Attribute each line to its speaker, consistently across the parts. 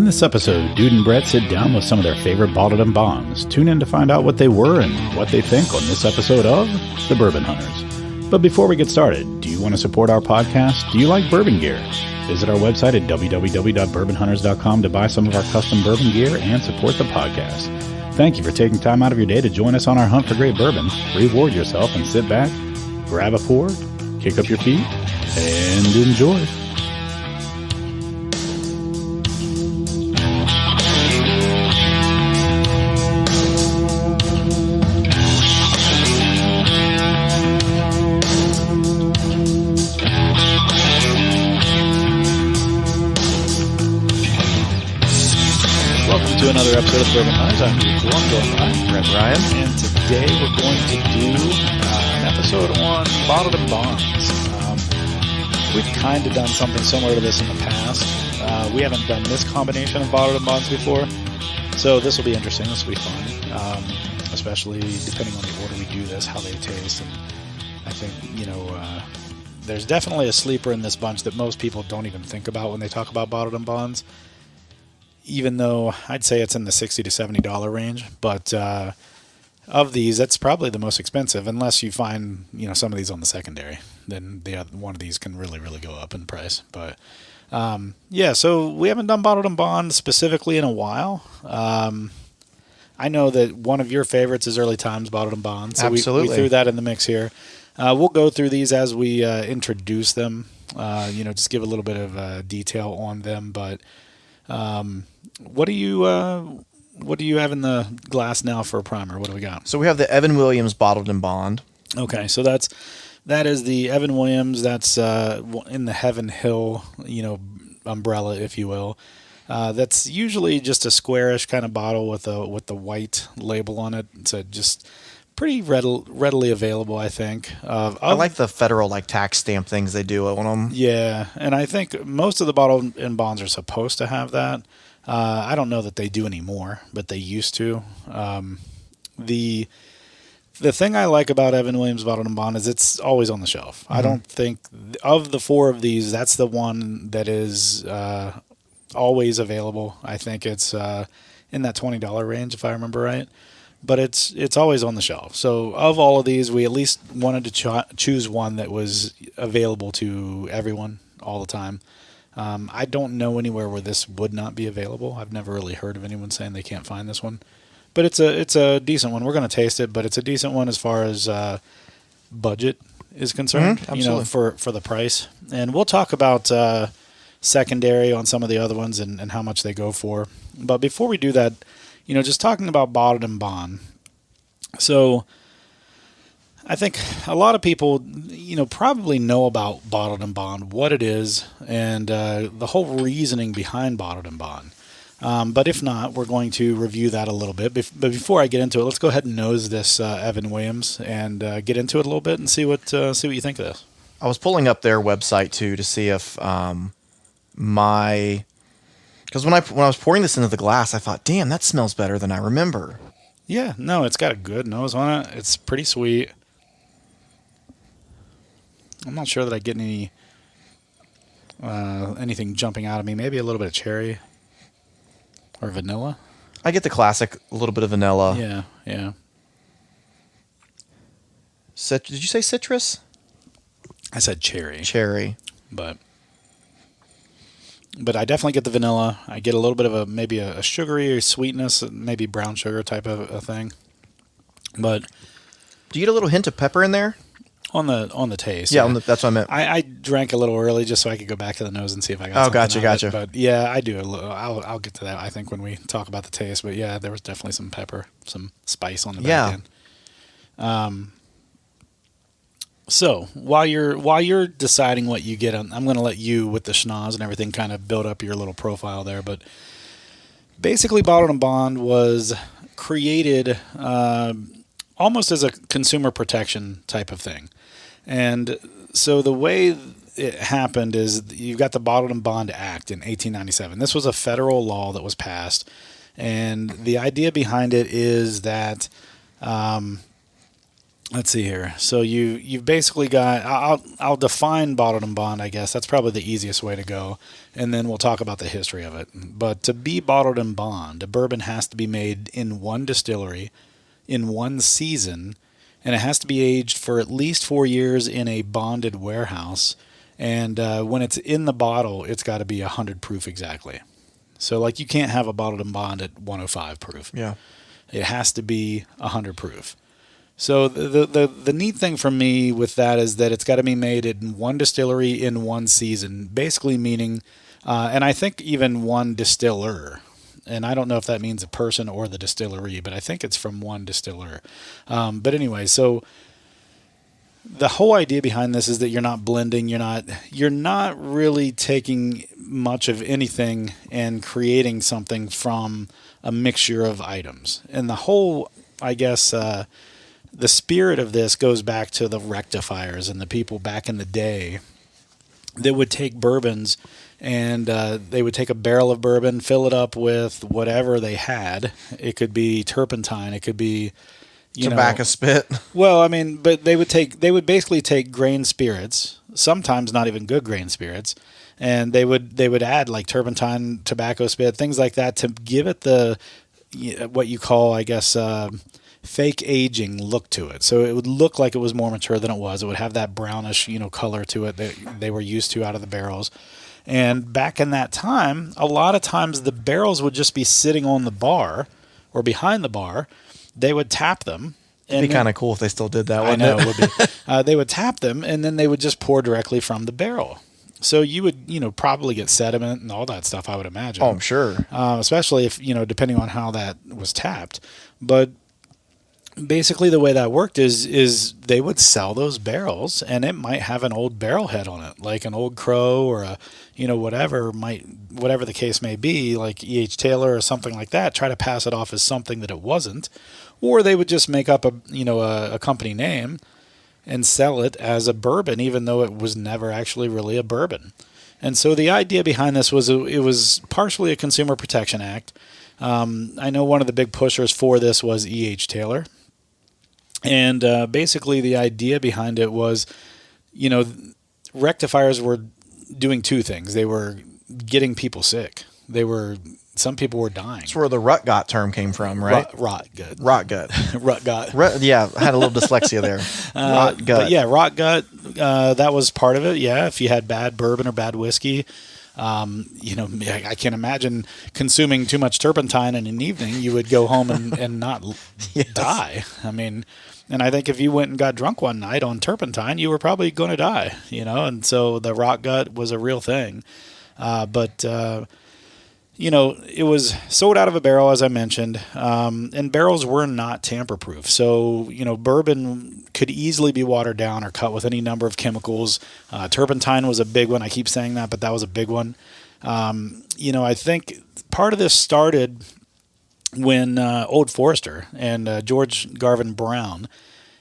Speaker 1: On this episode, Dude and Brett sit down with some of their favorite bottled and bonds. Tune in to find out what they were and what they think on this episode of The Bourbon Hunters. But before we get started, do you want to support our podcast? Do you like bourbon gear? Visit our website at www.bourbonhunters.com to buy some of our custom bourbon gear and support the podcast. Thank you for taking time out of your day to join us on our hunt for great bourbon. Reward yourself and sit back, grab a pour, kick up your feet, and enjoy. Another episode of Bourbon Hunters. I'm joined by
Speaker 2: Brett Ryan,
Speaker 1: and today we're going to do an episode on bottled and bonds. We've kind of done something similar to this in the past. We haven't done this combination of bottled and bonds before, so this will be interesting. This will be fun, especially depending on the order we do this, how they taste. And I think, there's definitely a sleeper in this bunch that most people don't even think about when they talk about bottled and bonds. Even though I'd say it's in the $60 to $70 range, but of these, that's probably the most expensive, unless you find some of these on the secondary. Then one of these can really go up in price. But so we haven't done bottled and bond specifically in a while. I know that one of your favorites is Early Times Bottled and Bond, so
Speaker 2: Absolutely.
Speaker 1: we threw that in the mix here. We'll go through these as we introduce them. Just give a little bit of detail on them, but. What do you have in the glass now for a primer? What do we got?
Speaker 2: So we have the Evan Williams Bottled and Bond.
Speaker 1: Okay, so that is the Evan Williams. That's in the Heaven Hill, umbrella, if you will. That's usually just a squarish kind of bottle with the white label on it. It's just pretty readily available, I think.
Speaker 2: I like the federal tax stamp things they do on them.
Speaker 1: Yeah, and I think most of the bottled and bonds are supposed to have that. I don't know that they do anymore, but they used to. The thing I like about Evan Williams Bottled and Bond is it's always on the shelf. Mm-hmm. I don't think of the four of these, that's the one that is always available. I think it's in that $20 range, if I remember right. But it's always on the shelf. So of all of these, we at least wanted to choose one that was available to everyone all the time. I don't know anywhere where this would not be available. I've never really heard of anyone saying they can't find this one. But it's a decent one. We're going to taste it, but it's a decent one as far as budget is concerned.
Speaker 2: Mm-hmm, absolutely.
Speaker 1: For the price. And we'll talk about secondary on some of the other ones and how much they go for. But before we do that, just talking about bottled and bond. So I think a lot of people, probably know about bottled and bond, what it is, and the whole reasoning behind bottled and bond. But if not, we're going to review that a little bit. But before I get into it, let's go ahead and nose this Evan Williams and get into it a little bit and see what you think of this.
Speaker 2: I was pulling up their website too to see if because when I was pouring this into the glass, I thought, damn, that smells better than I remember.
Speaker 1: Yeah, no, it's got a good nose on it. It's pretty sweet. I'm not sure that I get anything jumping out of me. Maybe a little bit of cherry or vanilla.
Speaker 2: I get the classic, a little bit of vanilla.
Speaker 1: Yeah.
Speaker 2: Did you say citrus?
Speaker 1: I said cherry.
Speaker 2: Cherry.
Speaker 1: But I definitely get the vanilla. I get a little bit of maybe a sugary sweetness, maybe brown sugar type of a thing. But
Speaker 2: do you get a little hint of pepper in there?
Speaker 1: On the taste.
Speaker 2: Yeah, that's what I meant.
Speaker 1: I drank a little early just so I could go back to the nose and see if I got something
Speaker 2: gotcha.
Speaker 1: But yeah, I do. I'll get to that, I think, when we talk about the taste. But yeah, there was definitely some pepper, some spice on the back end. So while you're deciding what you get, I'm going to let you with the schnoz and everything kind of build up your little profile there. But basically, Bottled and Bond was created almost as a consumer protection type of thing. And so the way it happened is you've got the Bottled and Bond Act in 1897. This was a federal law that was passed. And the idea behind it is that Let's see here. So you've basically got. I'll define bottled and bond. I guess that's probably the easiest way to go, and then we'll talk about the history of it. But to be bottled and bond, a bourbon has to be made in one distillery, in one season, and it has to be aged for at least 4 years in a bonded warehouse. And when it's in the bottle, it's got to be 100 proof exactly. So like you can't have a bottled and bond at 105 proof.
Speaker 2: Yeah.
Speaker 1: It has to be 100 proof. So the neat thing for me with that is that it's got to be made in one distillery in one season, basically meaning, and I think even one distiller, and I don't know if that means a person or the distillery, but I think it's from one distiller. But anyway, so the whole idea behind this is that you're not blending, you're not really taking much of anything and creating something from a mixture of items. And the whole, I guess, the spirit of this goes back to the rectifiers and the people back in the day that would take bourbons and they would take a barrel of bourbon, fill it up with whatever they had. It could be turpentine. It could be,
Speaker 2: Tobacco spit.
Speaker 1: Well, I mean, but they would basically take grain spirits, sometimes not even good grain spirits, and they would add like turpentine, tobacco spit, things like that to give it the what you call, I guess, fake aging look to it. So it would look like it was more mature than it was. It would have that brownish, color to it that they were used to out of the barrels. And back in that time, a lot of times the barrels would just be sitting on the bar or behind the bar. They would tap them.
Speaker 2: It'd be kind of cool if they still did that.
Speaker 1: I know it would be. They would tap them, and then they would just pour directly from the barrel. So you would, probably get sediment and all that stuff, I would imagine.
Speaker 2: Oh, I'm sure.
Speaker 1: Especially if, depending on how that was tapped. But basically the way that worked is they would sell those barrels, and it might have an old barrel head on it, like an old Crow or a, whatever the case may be, like E.H. Taylor or something like that, try to pass it off as something that it wasn't. Or they would just make up a company name and sell it as a bourbon, even though it was never actually really a bourbon. And so the idea behind this was it was partially a Consumer Protection Act. I know one of the big pushers for this was E.H. Taylor. And basically the idea behind it was, rectifiers were doing two things. They were getting people sick. Some people were dying.
Speaker 2: That's where the rut gut term came from, right?
Speaker 1: Rot gut.
Speaker 2: Rot gut.
Speaker 1: Rut gut.
Speaker 2: Yeah, I had a little dyslexia there. Rot gut.
Speaker 1: But yeah, rot gut, that was part of it. Yeah, if you had bad bourbon or bad whiskey, I can't imagine consuming too much turpentine in an evening. You would go home and not die. I mean, and I think if you went and got drunk one night on turpentine, you were probably going to die, and so the rot gut was a real thing. But it was sold out of a barrel, as I mentioned, and barrels were not tamper-proof. So, bourbon could easily be watered down or cut with any number of chemicals. Turpentine was a big one. I keep saying that, but that was a big one. I think part of this started when Old Forester and George Garvin Brown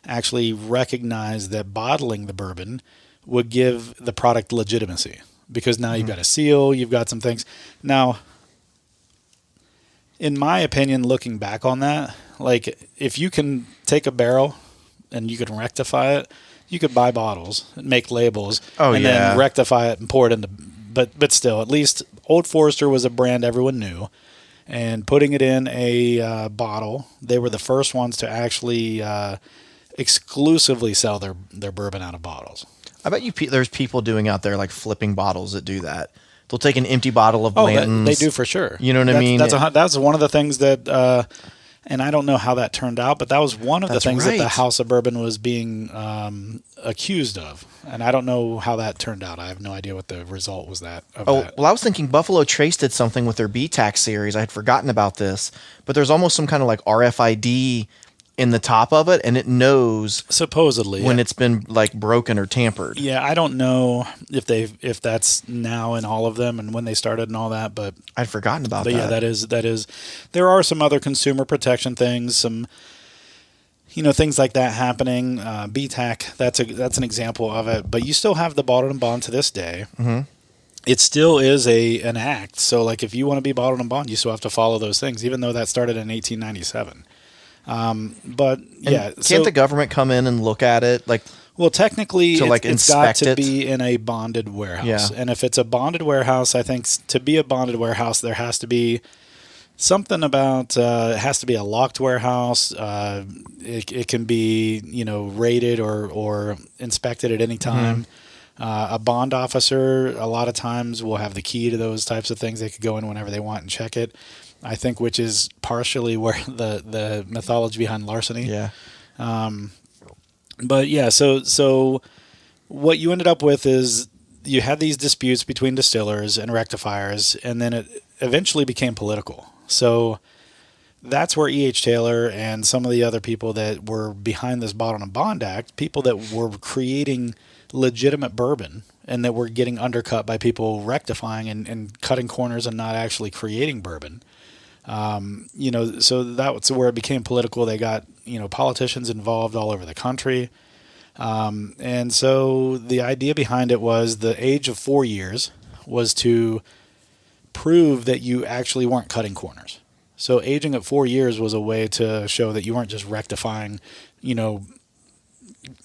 Speaker 1: actually recognized that bottling the bourbon would give the product legitimacy, because now you've got a seal, you've got some things. Now, in my opinion, looking back on that, like if you can take a barrel and you can rectify it, you could buy bottles and make labels then rectify it and pour it into. But still, at least Old Forester was a brand everyone knew, and putting it in a bottle, they were the first ones to actually exclusively sell their bourbon out of bottles.
Speaker 2: I bet you there's people doing out there like flipping bottles that do that. They'll take an empty bottle of Blanton's.
Speaker 1: They do for sure.
Speaker 2: You know what I mean?
Speaker 1: That's one of the things that, and I don't know how that turned out, but that was one of the things that the House of Bourbon was being accused of. And I don't know how that turned out. I have no idea what the result was that.
Speaker 2: Well, I was thinking Buffalo Trace did something with their BTAC series. I had forgotten about this, but there's almost some kind of like RFID in the top of it, and it knows
Speaker 1: supposedly
Speaker 2: when it's been like broken or tampered.
Speaker 1: Yeah, I don't know if that's now in all of them and when they started and all that, but
Speaker 2: I'd forgotten about that.
Speaker 1: Yeah, that is. There are some other consumer protection things, some things like that happening. BTAC, that's an example of it. But you still have the bottled and bond to this day.
Speaker 2: Mm-hmm.
Speaker 1: It still is an act. So like if you want to be bottled and bond, you still have to follow those things, even though that started in 1897. But yeah,
Speaker 2: Can't the government come in and look at it? Like,
Speaker 1: well, technically,
Speaker 2: to, like,
Speaker 1: it's got
Speaker 2: inspect
Speaker 1: to
Speaker 2: it?
Speaker 1: be in a bonded warehouse.
Speaker 2: Yeah.
Speaker 1: And if it's a bonded warehouse, I think to be a bonded warehouse, there has to be something about it has to be a locked warehouse. It can be rated or inspected at any time. A bond officer a lot of times will have the key to those types of things. They could go in whenever they want and check it. I think which is partially where the mythology behind larceny.
Speaker 2: Yeah.
Speaker 1: But yeah, so what you ended up with is you had these disputes between distillers and rectifiers, and then it eventually became political. So that's where E.H. Taylor and some of the other people that were behind this Bottled and Bond Act, people that were creating legitimate bourbon and that were getting undercut by people rectifying and cutting corners and not actually creating bourbon. So that's where it became political. They got, politicians involved all over the country. And so the idea behind it was the age of 4 years was to prove that you actually weren't cutting corners. So aging at 4 years was a way to show that you weren't just rectifying,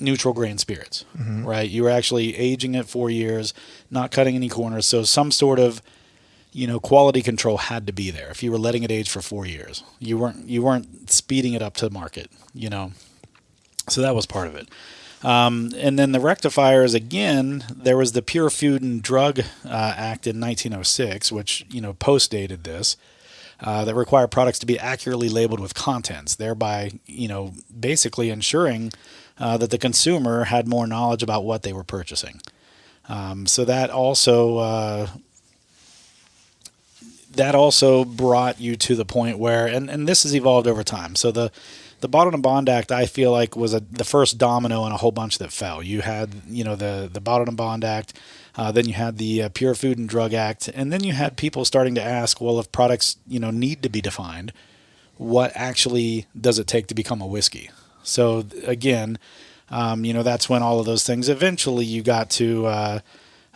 Speaker 1: neutral grain spirits, right? You were actually aging at 4 years, not cutting any corners. So some sort of, quality control had to be there. If you were letting it age for 4 years, you weren't speeding it up to market, So that was part of it. And then the rectifiers, again, there was the Pure Food and Drug Act in 1906, which, post-dated this, that required products to be accurately labeled with contents, thereby, basically ensuring that the consumer had more knowledge about what they were purchasing. So that also brought you to the point where, and this has evolved over time. So the Bottled and Bond Act, I feel like, was the first domino in a whole bunch that fell. You had, the Bottled and Bond Act, then you had the Pure Food and Drug Act, and then you had people starting to ask, well, if products, need to be defined, what actually does it take to become a whiskey? So again, that's when all of those things, eventually you got to,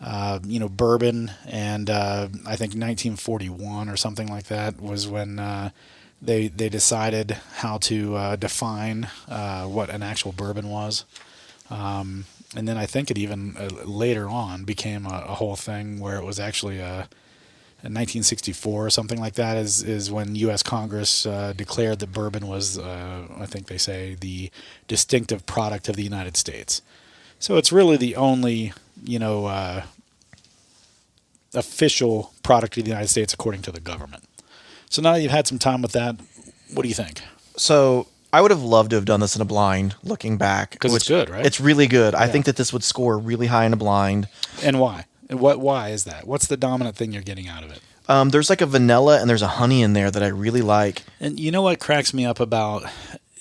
Speaker 1: bourbon, and I think 1941 or something like that was when they decided how to define what an actual bourbon was. And then I think it even later on became a whole thing where it was actually in 1964 or something like that is when U.S. Congress declared that bourbon was, I think they say, the distinctive product of the United States. So it's really the only, official product of the United States according to the government. So now that you've had some time with that, what do you think?
Speaker 2: So I would have loved to have done this in a blind, looking back.
Speaker 1: Because it's good, right?
Speaker 2: It's really good.
Speaker 1: Yeah.
Speaker 2: I think that this would score really high in a blind.
Speaker 1: And why? And why is that? What's the dominant thing you're getting out of it?
Speaker 2: There's like a vanilla and there's a honey in there that I really like.
Speaker 1: And you know what cracks me up about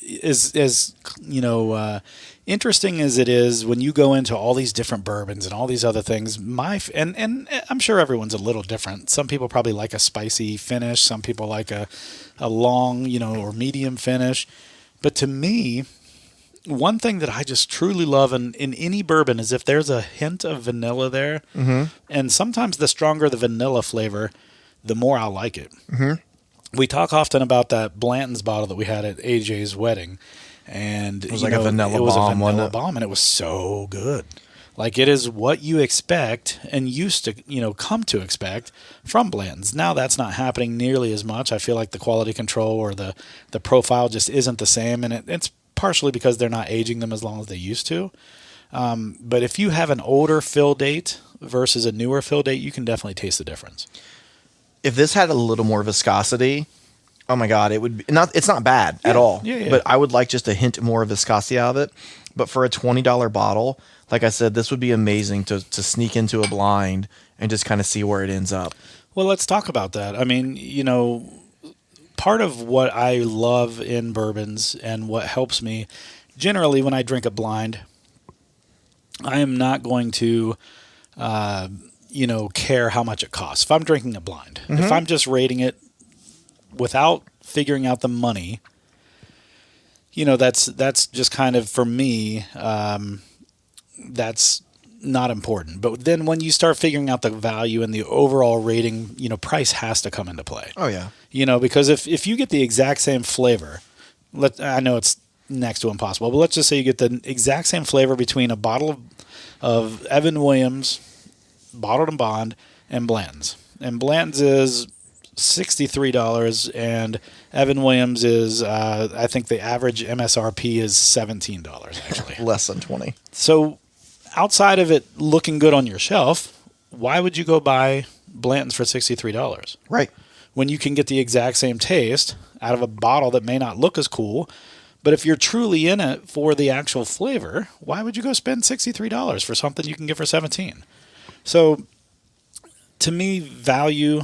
Speaker 1: is interesting as it is when you go into all these different bourbons and all these other things, and I'm sure everyone's a little different. Some people probably like a spicy finish. Some people like a long, or medium finish. But to me, one thing that I just truly love in any bourbon is if there's a hint of vanilla there. Mm-hmm. And sometimes the stronger the vanilla flavor, the more I'll like it. Mm-hmm. We talk often about that Blanton's bottle that we had at AJ's wedding. And
Speaker 2: it was like a vanilla bomb,
Speaker 1: and it was so good. Like, it is what you expect and used to, come to expect from Blanton's. Now that's not happening nearly as much. I feel like the quality control or the profile just isn't the same, and it's partially because they're not aging them as long as they used to. But if you have an older fill date versus a newer fill date, you can definitely taste the difference.
Speaker 2: If this had a little more viscosity, oh my God, it would be it's not bad at all.
Speaker 1: Yeah.
Speaker 2: But I would like just a hint more of viscosity out of it. But for a $20 bottle, like I said, this would be amazing to sneak into a blind and just kind of see where it ends up.
Speaker 1: Well, let's talk about that. I mean, part of what I love in bourbons and what helps me generally when I drink a blind, I am not going to, care how much it costs. If I'm drinking a blind, mm-hmm. if I'm just rating it without figuring out the money, that's just kind of, for me, that's not important. But then when you start figuring out the value and the overall rating, price has to come into play.
Speaker 2: Oh, yeah.
Speaker 1: Because if you get the exact same flavor, I know it's next to impossible, but let's just say you get the exact same flavor between a bottle of Evan Williams bottled and bond and Blanton's. And Blanton's is $63, and Evan Williams is, I think the average MSRP is $17, actually.
Speaker 2: Less than 20.
Speaker 1: So outside of it looking good on your shelf, why would you go buy Blanton's for $63?
Speaker 2: Right.
Speaker 1: When you can get the exact same taste out of a bottle that may not look as cool, but if you're truly in it for the actual flavor, why would you go spend $63 for something you can get for $17? So to me, value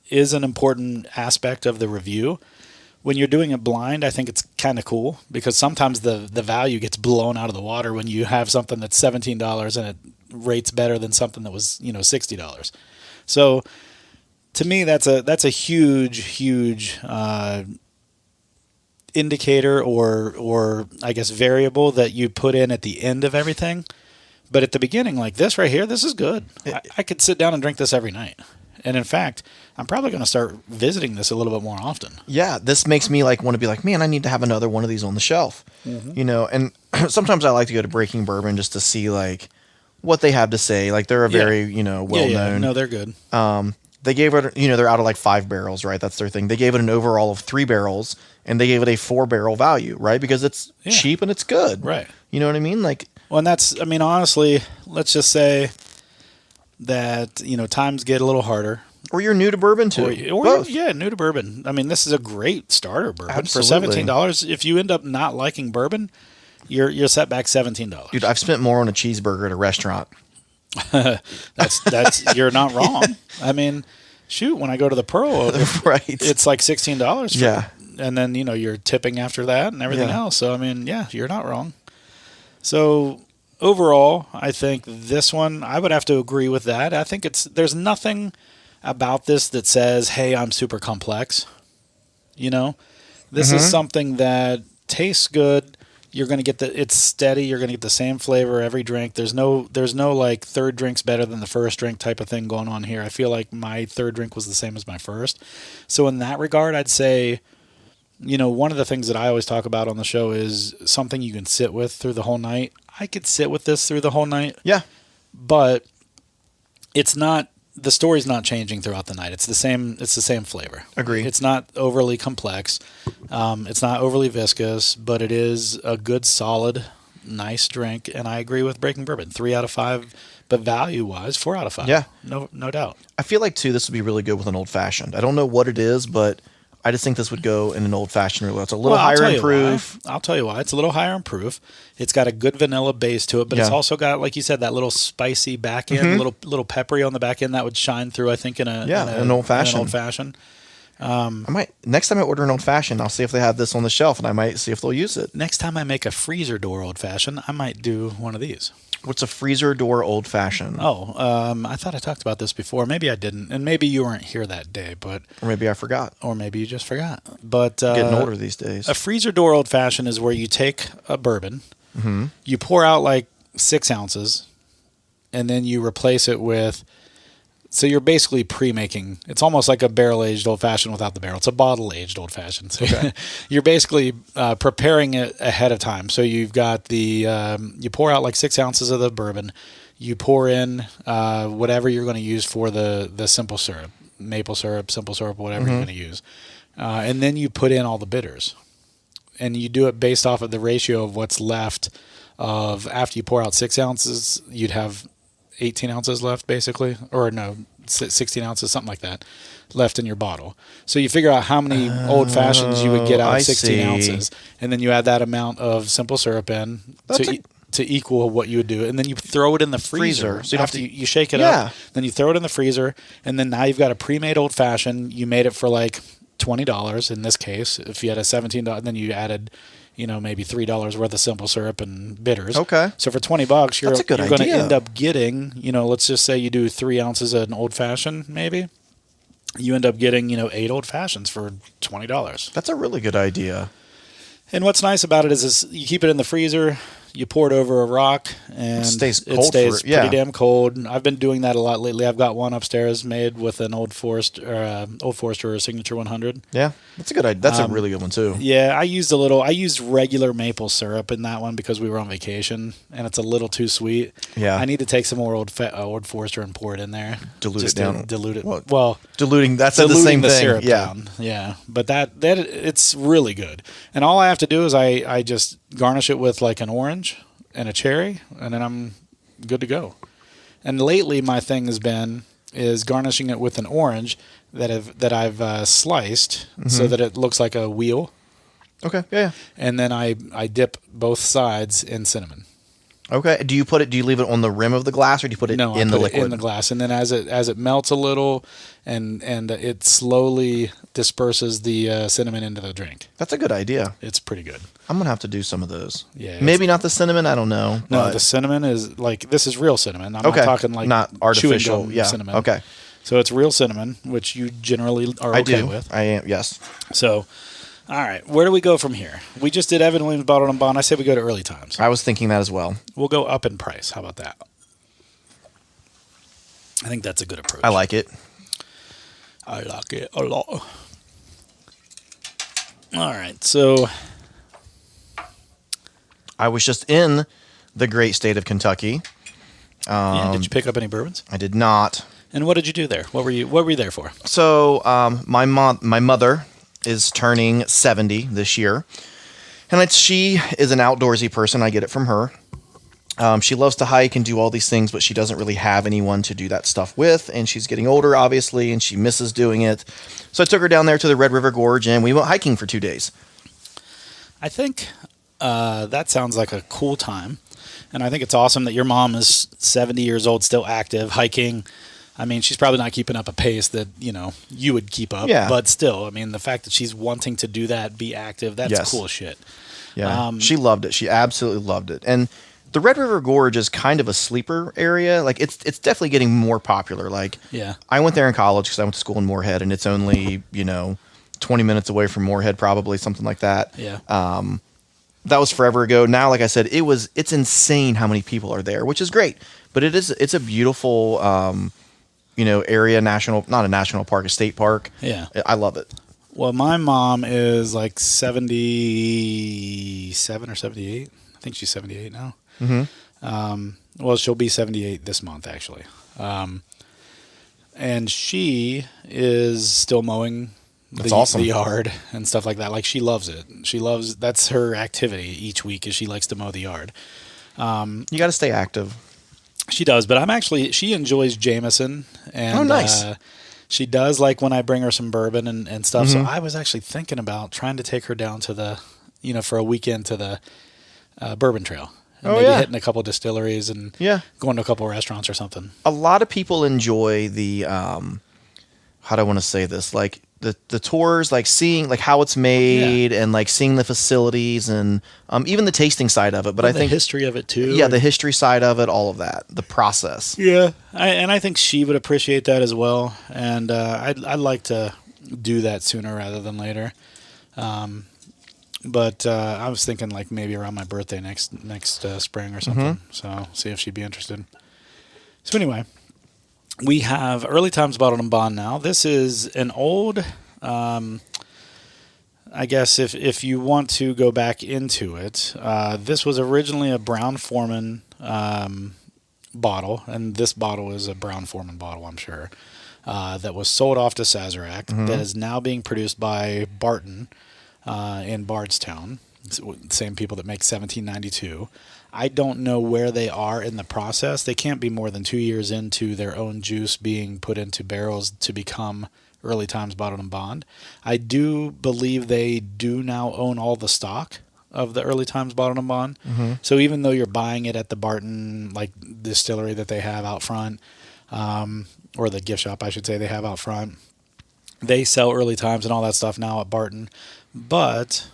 Speaker 1: is an important aspect of the review. When you're doing it blind, I think it's kind of cool because sometimes the value gets blown out of the water when you have something that's $17 and it rates better than something that was, $60. So to me, that's a huge indicator or I guess variable that you put in at the end of everything. But at the beginning, like this right here, this is good. I could sit down and drink this every night. And in fact, I'm probably going to start visiting this a little bit more often.
Speaker 2: Yeah, this makes me want to be like, man, I need to have another one of these on the shelf. Mm-hmm. And sometimes I like to go to Breaking Bourbon just to see what they have to say. Like they're a very, well known.
Speaker 1: Yeah. No, they're good.
Speaker 2: They gave it, they're out of 5 barrels, right? That's their thing. They gave it an overall of 3 barrels, and they gave it a 4-barrel value, right? Because it's cheap and it's good.
Speaker 1: Right.
Speaker 2: You know what I mean?
Speaker 1: Well, and that's, honestly, let's just say that, times get a little harder.
Speaker 2: Or you're new to bourbon too.
Speaker 1: Or
Speaker 2: both.
Speaker 1: New to bourbon. This is a great starter bourbon.
Speaker 2: Absolutely.
Speaker 1: For $17. If you end up not liking bourbon, you're set back $17.
Speaker 2: Dude, I've spent more on a cheeseburger at a restaurant.
Speaker 1: that's you're not wrong. Shoot, when I go to the Pearl,
Speaker 2: right,
Speaker 1: it's like $16.
Speaker 2: Yeah,
Speaker 1: and then you're tipping after that and everything else. So you're not wrong. So overall, I think this one I would have to agree with that. I think there's nothing about this that says, "Hey, I'm super complex." This is something that tastes good. You're going to get it's steady. You're going to get the same flavor every drink. There's no third drink's better than the first drink type of thing going on here. I feel like my third drink was the same as my first. So in that regard, I'd say, one of the things that I always talk about on the show is something you can sit with through the whole night. I could sit with this through the whole night.
Speaker 2: Yeah.
Speaker 1: But the story's not changing throughout the night. It's the same flavor.
Speaker 2: Agree.
Speaker 1: It's not overly complex. It's not overly viscous, but it is a good, solid, nice drink. And I agree with Breaking Bourbon. 3 out of 5, but value-wise, 4 out of 5.
Speaker 2: Yeah.
Speaker 1: No doubt.
Speaker 2: I feel like, too, this would be really good with an old-fashioned. I don't know what it is, but I just think this would go in an old-fashioned really well. It's a little higher in proof.
Speaker 1: I'll tell you why. It's a little higher in proof. It's got a good vanilla base to it, but it's also got, like you said, that little spicy back end, little peppery on the back end that would shine through, I think, in an old-fashioned.
Speaker 2: I might next time I order an old-fashioned, I'll see if they have this on the shelf, and I might see if they'll use it.
Speaker 1: Next time I make a freezer door old-fashioned, I might do one of these.
Speaker 2: What's a freezer door old-fashioned?
Speaker 1: I thought I talked about this before. Maybe I didn't, and maybe you weren't here that day, but
Speaker 2: or maybe I forgot,
Speaker 1: or maybe you just forgot. But
Speaker 2: getting older these days.
Speaker 1: A freezer door old-fashioned is where you take a bourbon, you pour out 6 ounces, and then you replace it with. So you're basically pre-making. It's almost like a barrel-aged old-fashioned without the barrel. It's a bottle-aged old-fashioned. So you're basically preparing it ahead of time. So you've got you pour out 6 ounces of the bourbon. You pour in whatever you're going to use for the simple syrup, maple syrup, simple syrup, whatever you're going to use. And then you put in all the bitters. And you do it based off of the ratio of what's left of after you pour out 6 ounces, you'd have 18 ounces left, basically, or no, 16 ounces, something like that, left in your bottle. So you figure out how many old fashions you would get out of 16 ounces, and then you add that amount of simple syrup in to equal what you would do, and then you throw it in the freezer. So you shake it up, then you throw it in the freezer, and then now you've got a pre-made old fashioned. You made it for $20 in this case. If you had a $17, then you added, maybe $3 worth of simple syrup and bitters.
Speaker 2: Okay.
Speaker 1: So for $20, you're going to end up getting, let's just say you do 3 ounces of an old fashioned, maybe. You end up getting, 8 old fashions for $20.
Speaker 2: That's a really good idea.
Speaker 1: And what's nice about it is you keep it in the freezer. you pour it over a rock, and
Speaker 2: It stays
Speaker 1: it
Speaker 2: cold
Speaker 1: stays
Speaker 2: for- yeah.
Speaker 1: pretty damn cold. I've been doing that a lot lately. I've got one upstairs made with an Old Forester Signature 100.
Speaker 2: Yeah, that's a good idea. That's a really good one too.
Speaker 1: Yeah, I used regular maple syrup in that one because we were on vacation, and it's a little too sweet.
Speaker 2: Yeah.
Speaker 1: I need to take some more Old Forester and pour it in there.
Speaker 2: Dilute
Speaker 1: just
Speaker 2: it down.
Speaker 1: to dilute it.
Speaker 2: Well, diluting. That's the
Speaker 1: diluting
Speaker 2: same
Speaker 1: the
Speaker 2: thing.
Speaker 1: syrup
Speaker 2: Yeah.
Speaker 1: down. Yeah, but that it's really good. And all I have to do is I just garnish it with like an orange and a cherry, and then I'm good to go. And lately, my thing has been is garnishing it with an orange that I've sliced so that it looks like a wheel,
Speaker 2: Okay. Yeah.
Speaker 1: and then I dip both sides in cinnamon.
Speaker 2: Okay. Do you leave it on the rim of the glass, or do you put it
Speaker 1: No,
Speaker 2: in
Speaker 1: I
Speaker 2: the
Speaker 1: put
Speaker 2: liquid?
Speaker 1: it in the glass, and then as it melts a little, and it slowly disperses the cinnamon into the drink.
Speaker 2: That's a good idea.
Speaker 1: It's pretty good.
Speaker 2: I'm gonna have to do some of those.
Speaker 1: Yeah,
Speaker 2: Maybe not the cinnamon. I don't know.
Speaker 1: No,
Speaker 2: but-
Speaker 1: the cinnamon is like, this is real cinnamon. I'm
Speaker 2: okay.
Speaker 1: not talking like
Speaker 2: not artificial.
Speaker 1: chewing gum
Speaker 2: Yeah.
Speaker 1: cinnamon.
Speaker 2: Okay.
Speaker 1: So it's real cinnamon, which you generally are
Speaker 2: I
Speaker 1: okay
Speaker 2: do.
Speaker 1: with.
Speaker 2: I am. Yes.
Speaker 1: So, all right, where do we go from here? We just did Evan Williams Bottled and Bond. I say we go to Early Times.
Speaker 2: I was thinking that as well.
Speaker 1: We'll go up in price. How about that? I think that's a good approach.
Speaker 2: I like it.
Speaker 1: I like it a lot. All right, so
Speaker 2: I was just in the great state of Kentucky.
Speaker 1: did you pick up any bourbons?
Speaker 2: I did not.
Speaker 1: And what did you do there? What were you there for?
Speaker 2: So my mother is turning 70 this year, and she is an outdoorsy person. I get it from her. She loves to hike and do all these things, but she doesn't really have anyone to do that stuff with, and she's getting older, obviously, and she misses doing it. So I took her down there to the Red River Gorge, and we went hiking for 2 days.
Speaker 1: I think that sounds like a cool time. And I think it's awesome that your mom is 70 years old, still active, hiking. I mean, she's probably not keeping up a pace that, you would keep up.
Speaker 2: Yeah.
Speaker 1: But still, I mean, the fact that she's wanting to do that, be active, that's
Speaker 2: Yes.
Speaker 1: cool shit.
Speaker 2: Yeah, she loved it. She absolutely loved it. And the Red River Gorge is kind of a sleeper area. Like it's definitely getting more popular. Like
Speaker 1: Yeah.
Speaker 2: I went there in college because I went to school in Moorhead, and it's only 20 minutes away from Moorhead, probably something like that.
Speaker 1: Yeah.
Speaker 2: That was forever ago. Now, like I said, it's insane how many people are there, which is great. But it's a beautiful area, not a national park, a state park.
Speaker 1: Yeah.
Speaker 2: I love it.
Speaker 1: Well, my mom is like 77 or 78. I think she's 78 now. Mm-hmm. Well, she'll be 78 this month, actually. And she is still mowing
Speaker 2: That's awesome.
Speaker 1: the yard and stuff like that. Like, she loves it. That's her activity each week, is she likes to mow the yard.
Speaker 2: You got to stay active.
Speaker 1: She does, but she enjoys Jameson. And,
Speaker 2: Oh, nice.
Speaker 1: She does like when I bring her some bourbon and stuff.
Speaker 2: Mm-hmm.
Speaker 1: So I was actually thinking about trying to take her down to the, for a weekend to the Bourbon Trail. And maybe hitting a couple distilleries and going to a couple restaurants or something.
Speaker 2: A lot of people enjoy the, how do I want to say this? Like the tours, like seeing like how it's made and like seeing the facilities and even the tasting side of it. But I think
Speaker 1: the history of it too.
Speaker 2: Yeah, the history side of it, all of that, the process.
Speaker 1: Yeah, I think she would appreciate that as well. And I'd like to do that sooner rather than later. But I was thinking like maybe around my birthday next spring or something. So see if she'd be interested. So anyway, we have Early Times Bottled and Bond now. This is an old, I guess if you want to go back into it, this was originally a Brown-Forman bottle, and this bottle is a Brown-Forman bottle, I'm sure, that was sold off to Sazerac, that is now being produced by Barton in Bardstown, same people that make 1792. I don't know where they are in the process. They can't be more than 2 years into their own juice being put into barrels to become Early Times Bottled and Bond. I do believe they do now own all the stock of the Early Times Bottled and Bond. So even though you're buying it at the Barton distillery that they have out front, or the gift shop, I should say, they have out front, they sell Early Times and all that stuff now at Barton. But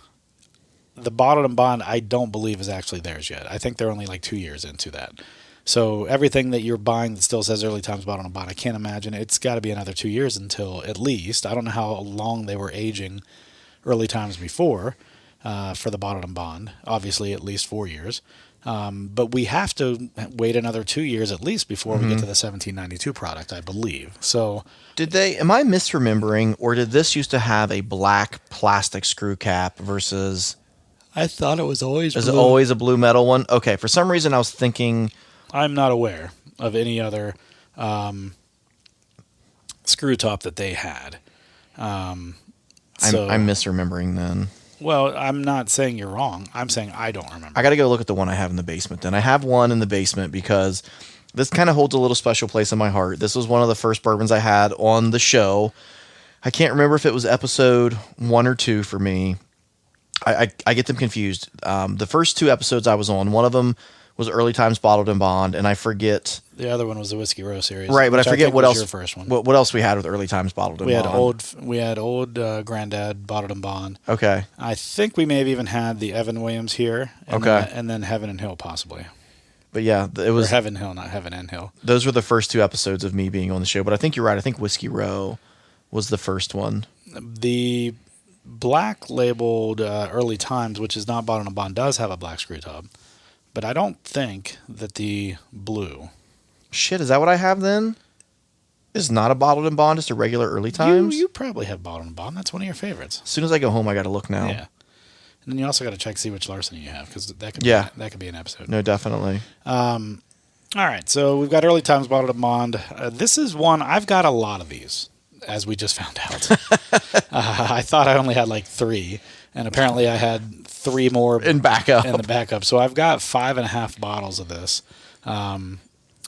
Speaker 1: the Bottled and Bond, I don't believe is actually theirs yet. I think they're only like 2 years into that. So everything that you're buying that still says Early Times Bottled and Bond, I can't imagine. It's got to be another 2 years until at least. I don't know how long they were aging Early Times before for the Bottled and Bond. Obviously, at least 4 years. But we have to wait another 2 years at least before we get to the 1792 product, I believe. So
Speaker 2: am I misremembering, or did this used to have a black plastic screw cap versus...
Speaker 1: I thought it was always
Speaker 2: Is it always a blue metal one? Okay, for some reason I was thinking...
Speaker 1: I'm not aware of any other screw top that they had.
Speaker 2: I'm misremembering then.
Speaker 1: Well, I'm not saying you're wrong. I'm saying I don't remember.
Speaker 2: I got to go look at the one I have in the basement then. I have one in the basement because this kind of holds a little special place in my heart. This was one of the first bourbons I had on the show. I can't remember if it was episode 1 or 2 for me. I get them confused. The first 2 episodes I was on, one of them was Early Times Bottled and Bond, and I forget...
Speaker 1: The other one was the Whiskey Row series.
Speaker 2: Right, but I forget what else.
Speaker 1: Your first one.
Speaker 2: What else we had with Early Times Bottled and Bond.
Speaker 1: We had old Granddad Bottled and Bond.
Speaker 2: Okay.
Speaker 1: I think we may have even had the Evan Williams here. And then Heaven and Hill possibly.
Speaker 2: But yeah, it was...
Speaker 1: Or Heaven Hill, not Heaven and Hill.
Speaker 2: Those were the first 2 episodes of me being on the show, but I think you're right. I think Whiskey Row was the first one.
Speaker 1: The black labeled Early Times, which is not Bottled and Bond, does have a black screw top. But I don't think that the blue...
Speaker 2: Shit, is that what I have then? Is not a Bottled and Bond, just a regular Early Times?
Speaker 1: You probably have Bottled and Bond. That's one of your favorites.
Speaker 2: As soon as I go home, I got to look now.
Speaker 1: Yeah. And then you also got to check, see which larceny you have, because that could be an episode.
Speaker 2: No, definitely.
Speaker 1: All right, so we've got Early Times Bottled and Bond. This is one, I've got a lot of these, as we just found out. I thought I only had like 3, and apparently I had 3 more
Speaker 2: in backup.
Speaker 1: In the backup. So I've got 5.5 bottles of this,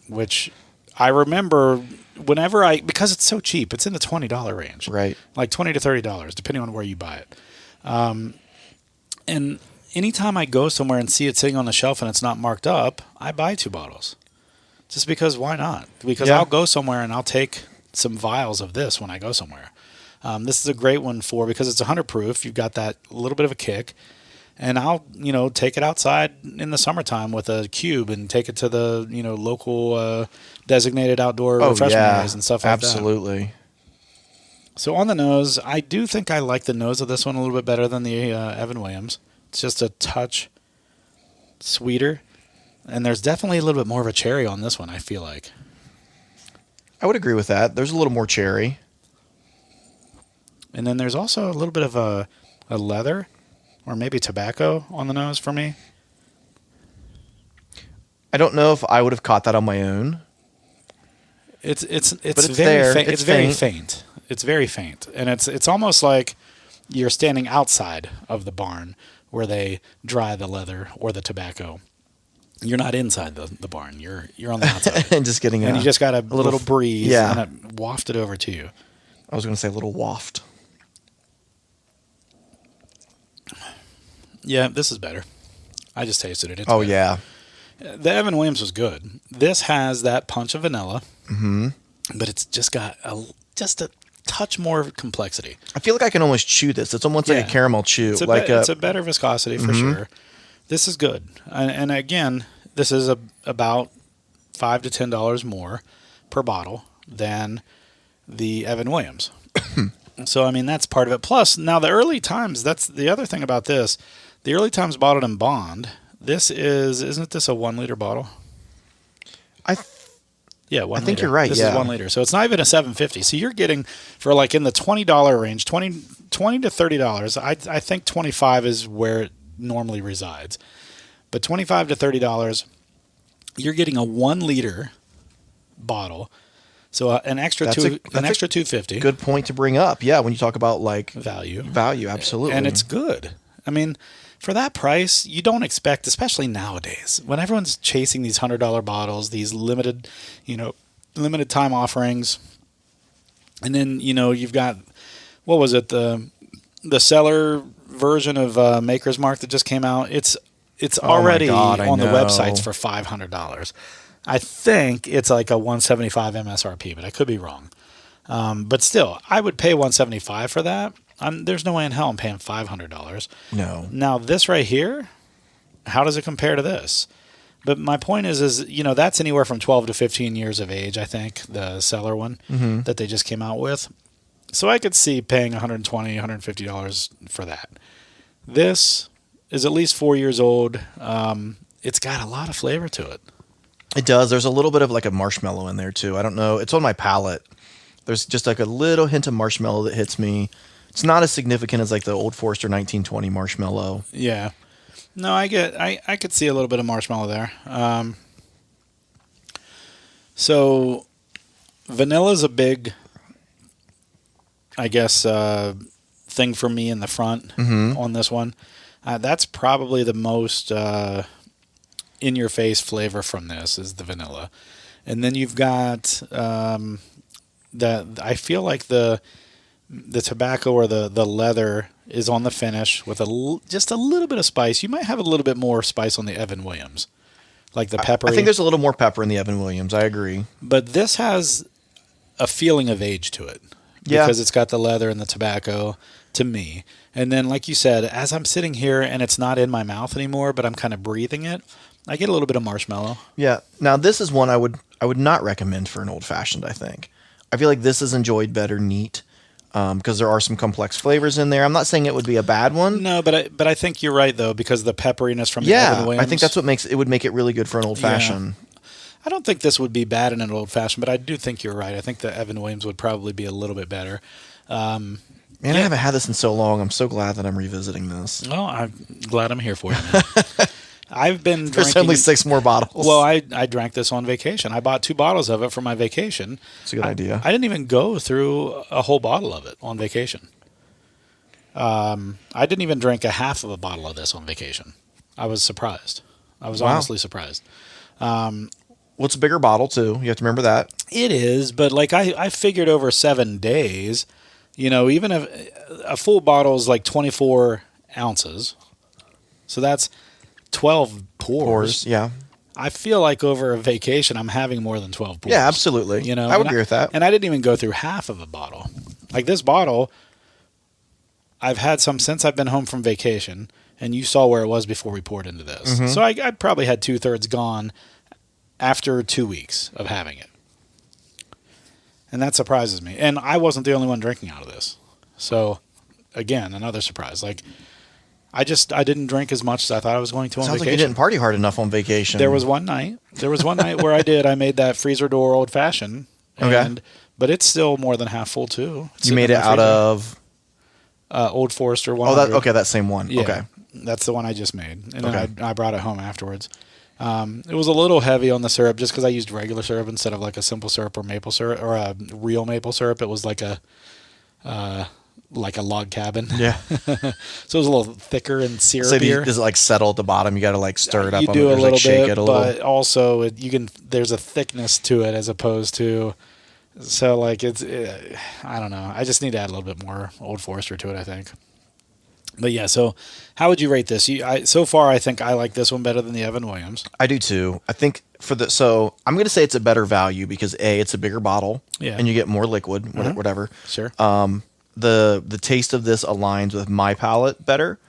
Speaker 1: which I remember whenever because it's so cheap, it's in the $20 range.
Speaker 2: Right.
Speaker 1: Like $20 to $30, depending on where you buy it. And anytime I go somewhere and see it sitting on the shelf and it's not marked up, I buy 2 bottles. Just because why not? Because I'll go somewhere and I'll take some vials of this when I go somewhere. This is a great one because it's 100 proof. You've got that little bit of a kick. And I'll, take it outside in the summertime with a cube and take it to the, local designated outdoor refreshment areas and stuff like that.
Speaker 2: Absolutely.
Speaker 1: So on the nose, I do think I like the nose of this one a little bit better than the Evan Williams. It's just a touch sweeter. And there's definitely a little bit more of a cherry on this one, I feel like.
Speaker 2: I would agree with that. There's a little more cherry.
Speaker 1: And then there's also a little bit of a leather or maybe tobacco on the nose for me.
Speaker 2: I don't know if I would have caught that on my own.
Speaker 1: It's
Speaker 2: very
Speaker 1: there.
Speaker 2: Faint.
Speaker 1: It's very faint. It's very faint. And it's almost like you're standing outside of the barn where they dry the leather or the tobacco. You're not inside the barn. You're on the outside.
Speaker 2: And just getting
Speaker 1: you just got a little breeze and it wafted over to you.
Speaker 2: I was going to say a little waft.
Speaker 1: Yeah, this is better. I just tasted it. It's
Speaker 2: better.
Speaker 1: Yeah. The Evan Williams was good. This has that punch of vanilla, but it's just got just a touch more complexity.
Speaker 2: I feel like I can almost chew this. It's almost like a caramel chew.
Speaker 1: It's a better viscosity for sure. This is good. And again, this is about $5 to $10 more per bottle than the Evan Williams. So, that's part of it. Plus, now the Early Times, that's the other thing about this. The Early Times Bottled and Bond, isn't this a 1 liter bottle?
Speaker 2: I think you're right.
Speaker 1: This is 1 liter. So it's not even a 750. So you're getting for like in the $20 range, 20 to $30. I think 25 is where it normally resides. But $25 to $30, you're getting a 1 liter bottle. So an extra $250.
Speaker 2: Good point to bring up. Yeah, when you talk about like
Speaker 1: value,
Speaker 2: absolutely.
Speaker 1: And it's good. For that price, you don't expect, especially nowadays, when everyone's chasing these $100 bottles, these limited time offerings, and then you've got what was it the cellar version of Maker's Mark that just came out. It's already on the websites for $500. I think it's like a $175 MSRP, but I could be wrong. But still, I would pay $175 for that. There's no way in hell I'm paying $500.
Speaker 2: No.
Speaker 1: Now, this right here, how does it compare to this? But my point is that's anywhere from 12 to 15 years of age, I think, the cellar one that they just came out with. So I could see paying $120, $150 for that. This is at least 4 years old. it's got a lot of flavor to it.
Speaker 2: It does. There's a little bit of like a marshmallow in there too. I don't know. It's on my palate. There's just like a little hint of marshmallow that hits me. It's not as significant as like the Old Forester 1920 marshmallow.
Speaker 1: Yeah. No, I could see a little bit of marshmallow there. So vanilla's a big, I guess, thing for me in the front on this one. That's probably the most in-your-face flavor from this is the vanilla. And then you've got I feel like the tobacco or the leather is on the finish with just a little bit of spice. You might have a little bit more spice on the Evan Williams, like the peppery.
Speaker 2: I think there's a little more pepper in the Evan Williams. I agree.
Speaker 1: But this has a feeling of age to it because it's got the leather and the tobacco to me. And then, like you said, as I'm sitting here and it's not in my mouth anymore, but I'm kind of breathing it, I get a little bit of marshmallow.
Speaker 2: Yeah. Now, this is one I would not recommend for an old-fashioned, I think. I feel like this is enjoyed better neat because there are some complex flavors in there. I'm not saying it would be a bad one.
Speaker 1: No, but I think you're right, though, because the pepperiness from the Evan Williams.
Speaker 2: I think that's what would make it really good for an old-fashioned.
Speaker 1: Yeah. I don't think this would be bad in an old-fashioned, but I do think you're right. I think the Evan Williams would probably be a little bit better.
Speaker 2: Man, I haven't had this in so long. I'm so glad that I'm revisiting this.
Speaker 1: Well, I'm glad I'm here for you, man. I've been drinking.
Speaker 2: There's only 6 more bottles.
Speaker 1: Well, I drank this on vacation. I bought 2 bottles of it for my vacation.
Speaker 2: It's a good idea.
Speaker 1: I didn't even go through a whole bottle of it on vacation. I didn't even drink a half of a bottle of this on vacation. I was surprised. I was honestly surprised.
Speaker 2: Well, it's a bigger bottle, too. You have to remember that.
Speaker 1: It is, but like I figured over 7 days, even if a full bottle is like 24 ounces. So that's 12 pours.
Speaker 2: Yeah.
Speaker 1: I feel like over a vacation, I'm having more than 12 pours.
Speaker 2: Yeah, absolutely. I would agree with that.
Speaker 1: And I didn't even go through half of a bottle. Like this bottle, I've had some since I've been home from vacation, and you saw where it was before we poured into this.
Speaker 2: Mm-hmm.
Speaker 1: So I probably had 2/3 gone after 2 weeks of having it. And that surprises me. And I wasn't the only one drinking out of this. So, again, another surprise. Like, I didn't drink as much as I thought I was going to on
Speaker 2: Sounds
Speaker 1: vacation.
Speaker 2: like you didn't party hard enough on vacation.
Speaker 1: There was one night where I did. I made that freezer door old fashioned.
Speaker 2: Okay.
Speaker 1: But it's still more than half full, too.
Speaker 2: You made it out of?
Speaker 1: Old Forester 100.
Speaker 2: That same one.
Speaker 1: Yeah,
Speaker 2: okay.
Speaker 1: That's the one I just made. And then I brought it home afterwards. It was a little heavy on the syrup just because I used regular syrup instead of like a simple syrup or maple syrup or a real maple syrup. It was like a log cabin.
Speaker 2: Yeah.
Speaker 1: So it was a little thicker and syrupier.
Speaker 2: So does it like settle at the bottom? You got to like stir it up.
Speaker 1: You do a little
Speaker 2: shake
Speaker 1: bit,
Speaker 2: it a
Speaker 1: but
Speaker 2: little.
Speaker 1: also there's a thickness to it as opposed to. So like I don't know. I just need to add a little bit more Old Forester to it, I think. But yeah, so how would you rate this? So far, I think I like this one better than the Evan Williams.
Speaker 2: I do too. I think so I'm going to say it's a better value because it's a bigger bottle, and you get more liquid, whatever.
Speaker 1: Sure.
Speaker 2: The taste of this aligns with my palate better,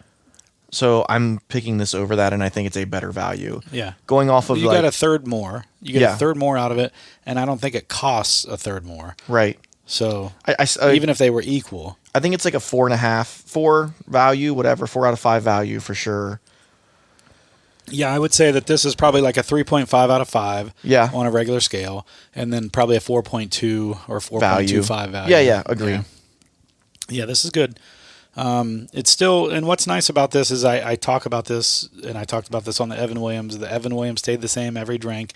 Speaker 2: so I'm picking this over that, and I think it's a better value.
Speaker 1: Yeah.
Speaker 2: Going off of
Speaker 1: you got a third more. You get a third more out of it, and I don't think it costs a third more.
Speaker 2: Right.
Speaker 1: So
Speaker 2: I
Speaker 1: even if they were equal.
Speaker 2: I think it's like a 4 value, whatever, 4 out of 5 value for sure.
Speaker 1: Yeah, I would say that this is probably like a 3.5 out of 5 on a regular scale, and then probably a 4.2 or 4.25 value.
Speaker 2: Yeah, agree.
Speaker 1: Yeah, this is good. It's still, and what's nice about this is I talk about this, and I talked about this on the Evan Williams. The Evan Williams stayed the same every drink.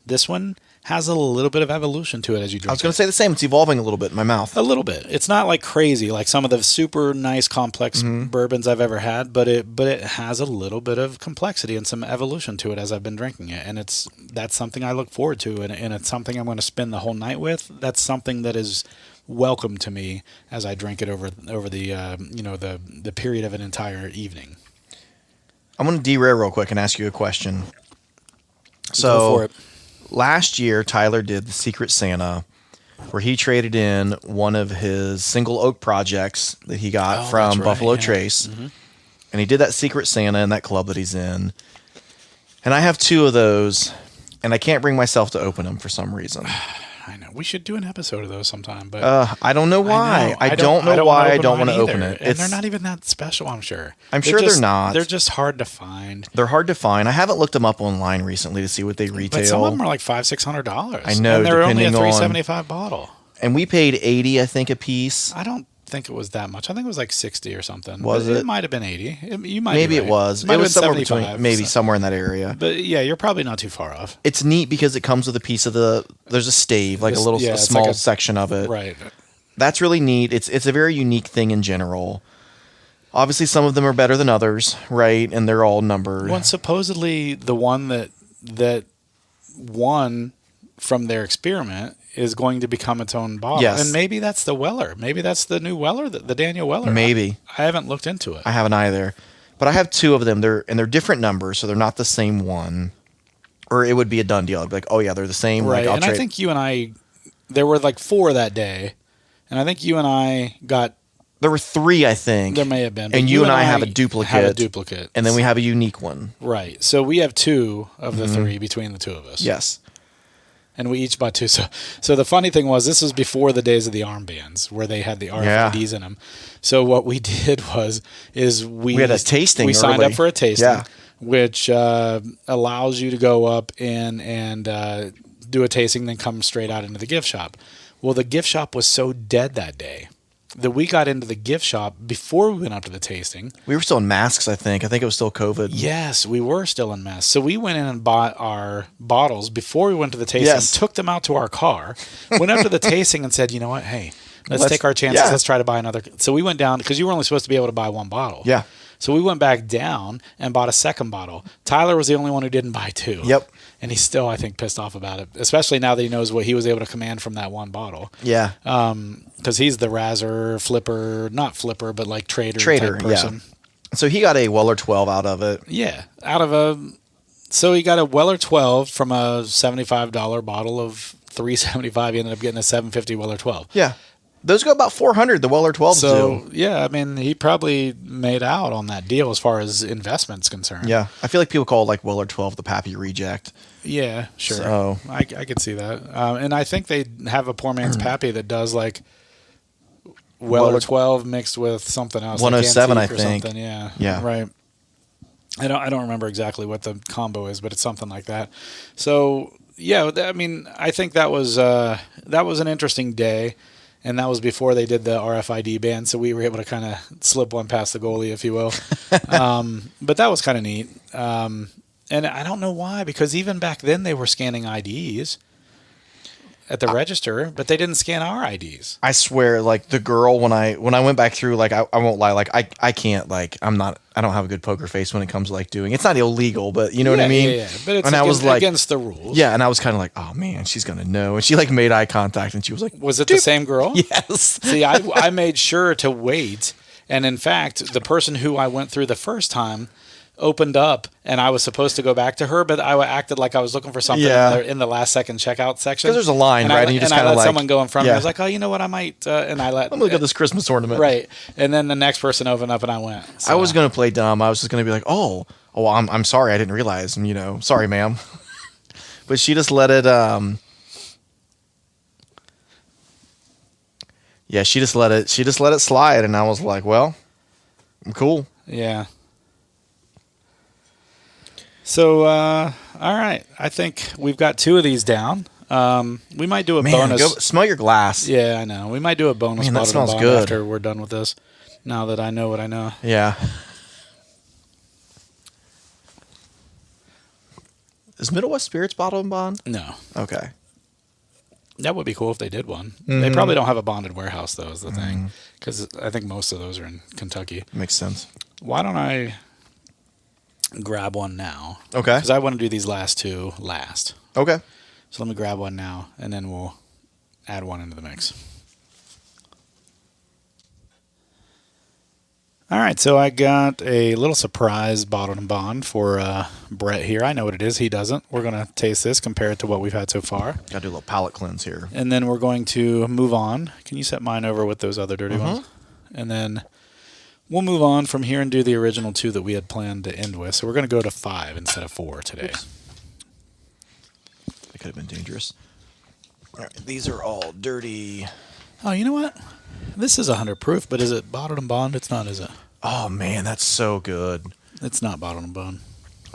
Speaker 1: This one has a little bit of evolution to it as you drink.
Speaker 2: I was going to say the same. It's evolving a little bit in my mouth.
Speaker 1: A little bit. It's not like crazy, like some of the super nice complex bourbons I've ever had, but it has a little bit of complexity and some evolution to it as I've been drinking it, and that's something I look forward to, and it's something I'm going to spend the whole night with. That's something that is welcome to me as I drink it over the period of an entire evening.
Speaker 2: I'm going to derail real quick and ask you a question. So,
Speaker 1: go for it.
Speaker 2: Last year, Tyler did the Secret Santa, where he traded in one of his single oak projects that he got from Buffalo Trace. Mm-hmm. And he did that Secret Santa in that club that he's in. And I have 2 of those, and I can't bring myself to open them for some reason.
Speaker 1: I know. We should do an episode of those sometime, but
Speaker 2: I don't know why.
Speaker 1: I
Speaker 2: don't know why I don't want to
Speaker 1: mine
Speaker 2: open
Speaker 1: either.
Speaker 2: it.
Speaker 1: And they're not even that special, I'm sure.
Speaker 2: They're not.
Speaker 1: They're just hard to find.
Speaker 2: They're hard to find. I haven't looked them up online recently to see what they retail.
Speaker 1: But some of them are like $500-$600.
Speaker 2: I know,
Speaker 1: and they're only a
Speaker 2: depending on-
Speaker 1: $3.75 bottle.
Speaker 2: And we paid $80, I think, a piece.
Speaker 1: I don't think it was that much. I think it was like 60 or something.
Speaker 2: Was it?
Speaker 1: It might have been 80. You might
Speaker 2: Maybe
Speaker 1: be right.
Speaker 2: it was.
Speaker 1: Might
Speaker 2: It
Speaker 1: have
Speaker 2: was
Speaker 1: been
Speaker 2: somewhere
Speaker 1: 75,
Speaker 2: between, maybe
Speaker 1: so.
Speaker 2: somewhere in that area.
Speaker 1: But yeah, you're probably not too far off.
Speaker 2: It's neat because it comes with a piece of there's a stave, like a small section of it.
Speaker 1: Right.
Speaker 2: That's really neat. It's a very unique thing in general. Obviously, some of them are better than others, right? And they're all numbered.
Speaker 1: Well, supposedly the one that won from their experiment is going to become its own bottle.
Speaker 2: Yes.
Speaker 1: And maybe that's the Weller. Maybe that's the new Weller, the Daniel Weller.
Speaker 2: Maybe.
Speaker 1: I haven't looked into it.
Speaker 2: I haven't either. But I have two of them. They're different numbers, so they're not the same one. Or it would be a done deal. I'd be like, oh yeah, they're the same.
Speaker 1: Right.
Speaker 2: Like, I'll
Speaker 1: and
Speaker 2: trade.
Speaker 1: I think you and I, there were like 4 that day. And I think you and I got,
Speaker 2: There were 3, I think.
Speaker 1: there may have been. but
Speaker 2: And you and I have a duplicate.
Speaker 1: Have a duplicate.
Speaker 2: And then we have a unique one.
Speaker 1: Right. So we have 2 of the 3 between the 2 of us.
Speaker 2: Yes.
Speaker 1: And we each bought 2. So the funny thing was, this was before the days of the armbands, where they had the RFIDs in them. So what we did is we
Speaker 2: had a tasting.
Speaker 1: We signed
Speaker 2: early.
Speaker 1: up for a tasting,
Speaker 2: Yeah.
Speaker 1: which allows you to go up and do a tasting, then come straight out into the gift shop. Well, the gift shop was so dead that day that we got into the gift shop before we went up to the tasting.
Speaker 2: We were still in masks, I think. I think it was still COVID.
Speaker 1: Yes, we were still in masks. So we went in and bought our bottles before we went to the tasting,
Speaker 2: Yes.
Speaker 1: took them out to our car, went up to the tasting and said, you know what, hey, let's take our chances.
Speaker 2: yeah.
Speaker 1: Let's try to buy another. So we went down, because you were only supposed to be able to buy 1 bottle.
Speaker 2: Yeah.
Speaker 1: So we went back down and bought a second bottle. Tyler was the only one who didn't buy 2.
Speaker 2: Yep.
Speaker 1: And he's still, I think, pissed off about it, especially now that he knows what he was able to command from that 1 bottle.
Speaker 2: Yeah.
Speaker 1: Because he's the razzer, flipper, not flipper, but like trader type
Speaker 2: yeah.
Speaker 1: person.
Speaker 2: So he got a Weller 12 out of it.
Speaker 1: Yeah, so he got a Weller 12 from a $75 bottle of $3.75. He ended up getting a $7.50 Weller 12.
Speaker 2: Yeah. Those go about $400, the Weller 12s
Speaker 1: So
Speaker 2: do.
Speaker 1: yeah, I mean, he probably made out on that deal as far as investment's concerned.
Speaker 2: Yeah. I feel like people call like Weller 12 the Pappy reject.
Speaker 1: Yeah, sure.
Speaker 2: So-
Speaker 1: I could see that. And I think they have a poor man's Pappy that does like Weller 12 mixed with something else.
Speaker 2: 107,
Speaker 1: like
Speaker 2: I
Speaker 1: Antique or
Speaker 2: think.
Speaker 1: something. Yeah.
Speaker 2: Yeah.
Speaker 1: Right. I don't remember exactly what the combo is, but it's something like that. So yeah, I mean, I think that was an interesting day, and that was before they did the RFID ban, so we were able to kind of slip one past the goalie, if you will. But that was kind of neat. And I don't know why, because even back then they were scanning IDs at the register, but they didn't scan our IDs.
Speaker 2: I swear, like the girl, when I went back through, like I won't lie, like I can't, like I don't have a good poker face when it comes to like doing. It's not illegal, but you know what I mean.
Speaker 1: Yeah. But it's
Speaker 2: and I was like,
Speaker 1: against the rules.
Speaker 2: yeah, and I was kind of like, oh man, she's gonna know, and she like made eye contact, and she was like,
Speaker 1: Was it the same girl?
Speaker 2: yes.
Speaker 1: See, I made sure to wait, and in fact, the person who I went through the first time opened up, and I was supposed to go back to her, but I acted like I was looking for something
Speaker 2: Yeah.
Speaker 1: in the last second checkout section.
Speaker 2: Because there's a line, right? And you just
Speaker 1: I
Speaker 2: kind of
Speaker 1: let
Speaker 2: like
Speaker 1: someone go in front of me.
Speaker 2: yeah.
Speaker 1: I was like, oh, you know what? I might, and I let.
Speaker 2: Let me look at this Christmas ornament.
Speaker 1: Right, and then the next person opened up, and I went. So.
Speaker 2: I was gonna play dumb. I was just gonna be like, oh, I'm sorry, I didn't realize, and sorry, ma'am. But she just let it. Yeah, she just let it. She just let it slide, and I was like, well, I'm cool.
Speaker 1: Yeah. So, all right. I think we've got 2 of these down. We might do a
Speaker 2: Man,
Speaker 1: bonus.
Speaker 2: go smell your glass.
Speaker 1: Yeah, I know. We might do a bonus
Speaker 2: Man, that
Speaker 1: bottle
Speaker 2: smells
Speaker 1: bond
Speaker 2: good.
Speaker 1: after we're done with this. Now that I know what I know.
Speaker 2: Yeah. Is Middle West Spirits bottled and bond?
Speaker 1: No.
Speaker 2: Okay.
Speaker 1: That would be cool if they did one.
Speaker 2: Mm-hmm.
Speaker 1: They probably don't have a bonded warehouse, though, is the thing. Because I think most of those are in Kentucky.
Speaker 2: Makes sense.
Speaker 1: Why don't I grab one now?
Speaker 2: Okay.
Speaker 1: Because I want to do these last 2 last.
Speaker 2: Okay.
Speaker 1: So let me grab one now, and then we'll add one into the mix. All right, so I got a little surprise bottled and bond for Brett here. I know what it is. He doesn't. We're going to taste this, compare it to what we've had so far.
Speaker 2: Got to do a little palate cleanse here.
Speaker 1: And then we're going to move on. Can you set mine over with those other dirty ones? And then we'll move on from here and do the original 2 that we had planned to end with. So we're going to go to 5 instead of 4 today.
Speaker 2: Oops. That could have been dangerous. All right, these are all dirty.
Speaker 1: Oh, you know what? This is 100 proof, but is it bottled and bond? It's not, is it?
Speaker 2: Oh man, that's so good.
Speaker 1: It's not bottled and bond.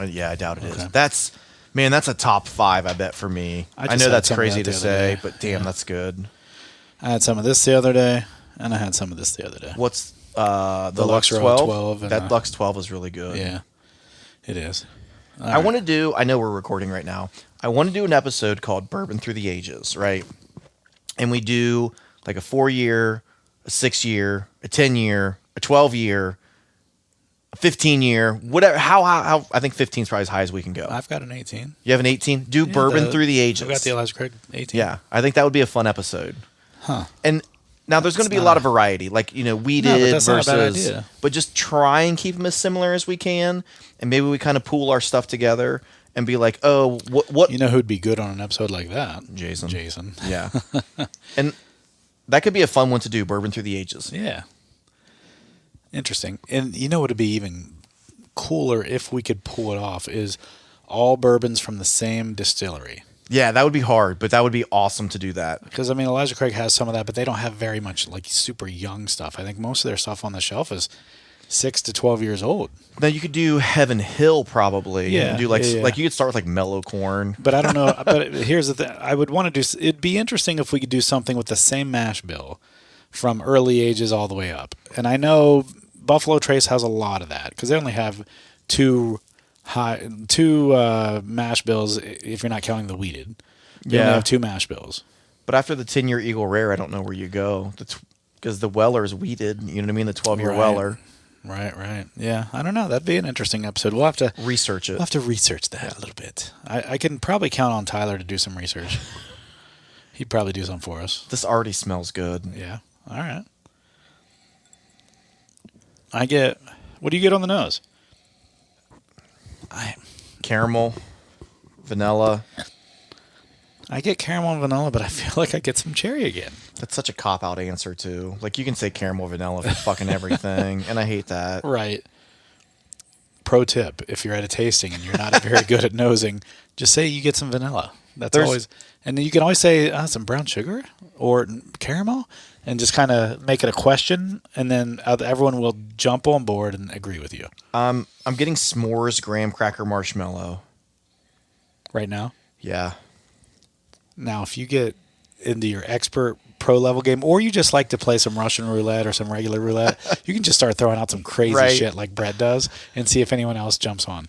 Speaker 2: Yeah, I doubt it is.
Speaker 1: Okay.
Speaker 2: That's a top 5, I bet, for me.
Speaker 1: I
Speaker 2: I
Speaker 1: just
Speaker 2: know
Speaker 1: had
Speaker 2: that's
Speaker 1: some of
Speaker 2: crazy
Speaker 1: that
Speaker 2: to
Speaker 1: the other
Speaker 2: say,
Speaker 1: day.
Speaker 2: but damn,
Speaker 1: Yeah.
Speaker 2: that's good.
Speaker 1: I had some of this the other day, and I had some of this the other day.
Speaker 2: What's the Lux
Speaker 1: Lux Row
Speaker 2: 12?
Speaker 1: 12 and,
Speaker 2: That Lux 12 is really good.
Speaker 1: Yeah, it is.
Speaker 2: I want to do, I know we're recording right now. I want to do an episode called Bourbon Through the Ages, right? And we do like a 4-year, a 6-year, a 10-year, a 12-year, a 15-year, whatever. How I think 15 is probably as high as we can go.
Speaker 1: I've got an 18.
Speaker 2: You have an 18? Do
Speaker 1: Yeah,
Speaker 2: Bourbon Through the Ages.
Speaker 1: I've got the Elijah Craig 18.
Speaker 2: Yeah, I think that would be a fun episode.
Speaker 1: Huh.
Speaker 2: And now there's going to be a lot of variety, like, weeded
Speaker 1: that's not a bad
Speaker 2: versus,
Speaker 1: idea.
Speaker 2: but just try and keep them as similar as we can, and maybe we kind of pool our stuff together and be like, oh, what?
Speaker 1: You know who'd be good on an episode like that?
Speaker 2: Jason.
Speaker 1: Jason.
Speaker 2: Yeah, and that could be a fun one to do, Bourbon Through the Ages.
Speaker 1: Yeah. Interesting. And you know what would be even cooler if we could pull it off is all bourbons from the same distillery.
Speaker 2: Yeah, that would be hard, but that would be awesome to do that.
Speaker 1: Because, I mean, Elijah Craig has some of that, but they don't have very much, like, super young stuff. I think most of their stuff on the shelf is 6 to 12 years old.
Speaker 2: Now you could do Heaven Hill probably.
Speaker 1: Yeah,
Speaker 2: and do like
Speaker 1: yeah.
Speaker 2: like you could start with like Mellow Corn.
Speaker 1: But I don't know. But here's the thing. I would want to do, it'd be interesting if we could do something with the same mash bill from early ages all the way up. And I know Buffalo Trace has a lot of that because they only have two mash bills if you're not counting the weeded. They only have 2 mash bills.
Speaker 2: But after the 10-year Eagle Rare, I don't know where you go. Because the Weller is weeded. You know what I mean? The 12-year
Speaker 1: Right.
Speaker 2: Weller.
Speaker 1: Right. Yeah, I don't know. That'd be an interesting episode. We'll have to
Speaker 2: Research it.
Speaker 1: We'll have to research that a little bit. I can probably count on Tyler to do some research. He'd probably do something for us.
Speaker 2: This already smells good.
Speaker 1: Yeah. All right. What do you get on the nose?
Speaker 2: Caramel, vanilla.
Speaker 1: I get caramel and vanilla, but I feel like I get some cherry again.
Speaker 2: That's such a cop-out answer, too. Like, you can say caramel, vanilla for fucking everything, and I hate that.
Speaker 1: Right. Pro tip, if you're at a tasting and you're not very good at nosing, just say you get some vanilla. And then you can always say some brown sugar or caramel and just kind of make it a question, and then everyone will jump on board and agree with you.
Speaker 2: I'm getting s'mores, graham cracker, marshmallow.
Speaker 1: Right now?
Speaker 2: Yeah.
Speaker 1: Now, if you get into your expert pro level game, or you just like to play some Russian roulette or some regular roulette, you can just start throwing out some crazy shit like Brett does and see if anyone else jumps on.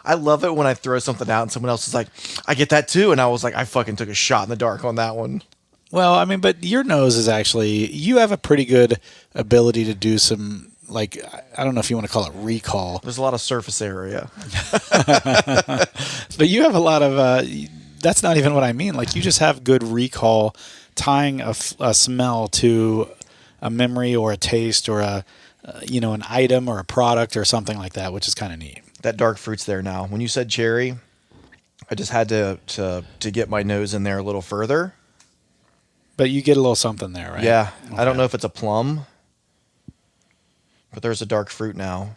Speaker 2: I love it when I throw something out and someone else is like, I get that too. And I was like, I fucking took a shot in the dark on that one.
Speaker 1: Well, I mean, but your nose is actually, you have a pretty good ability to do some, like, I don't know if you want to call it recall.
Speaker 2: There's a lot of surface area.
Speaker 1: But you have a lot of, that's not even what I mean. Like, you just have good recall, tying a smell to a memory or a taste or an item or a product or something like that, which is kind of neat.
Speaker 2: That dark fruit's there now. When you said cherry, I just had to get my nose in there a little further.
Speaker 1: But you get a little something there, right?
Speaker 2: Yeah.
Speaker 1: Okay.
Speaker 2: I don't know if it's a plum, but there's a dark fruit now.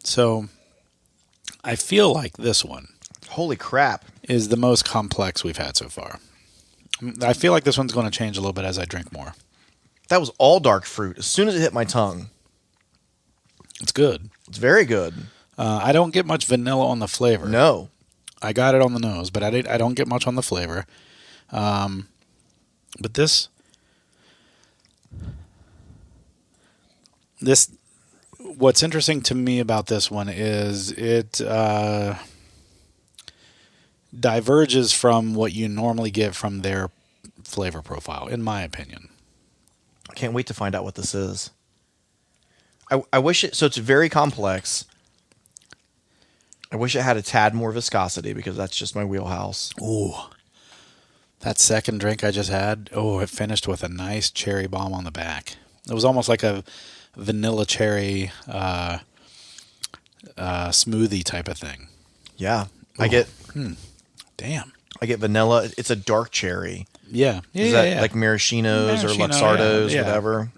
Speaker 1: So I feel like this one
Speaker 2: Holy crap.
Speaker 1: is the most complex we've had so far. I feel like this one's going to change a little bit as I drink more.
Speaker 2: That was all dark fruit. As soon as it hit my tongue.
Speaker 1: It's good.
Speaker 2: It's very good.
Speaker 1: I don't get much vanilla on the flavor.
Speaker 2: No.
Speaker 1: I got it on the nose, but I don't get much on the flavor. But this, what's interesting to me about this one is it diverges from what you normally get from their flavor profile, in my opinion.
Speaker 2: I can't wait to find out what this is. I wish it, so it's very complex. I wish it had a tad more viscosity because that's just my wheelhouse.
Speaker 1: Ooh. That second drink I just had, it finished with a nice cherry bomb on the back. It was almost like a vanilla cherry smoothie type of thing.
Speaker 2: Yeah.
Speaker 1: Ooh.
Speaker 2: I get vanilla. It's a dark cherry.
Speaker 1: Yeah.
Speaker 2: Is that like maraschinos or luxardos, whatever?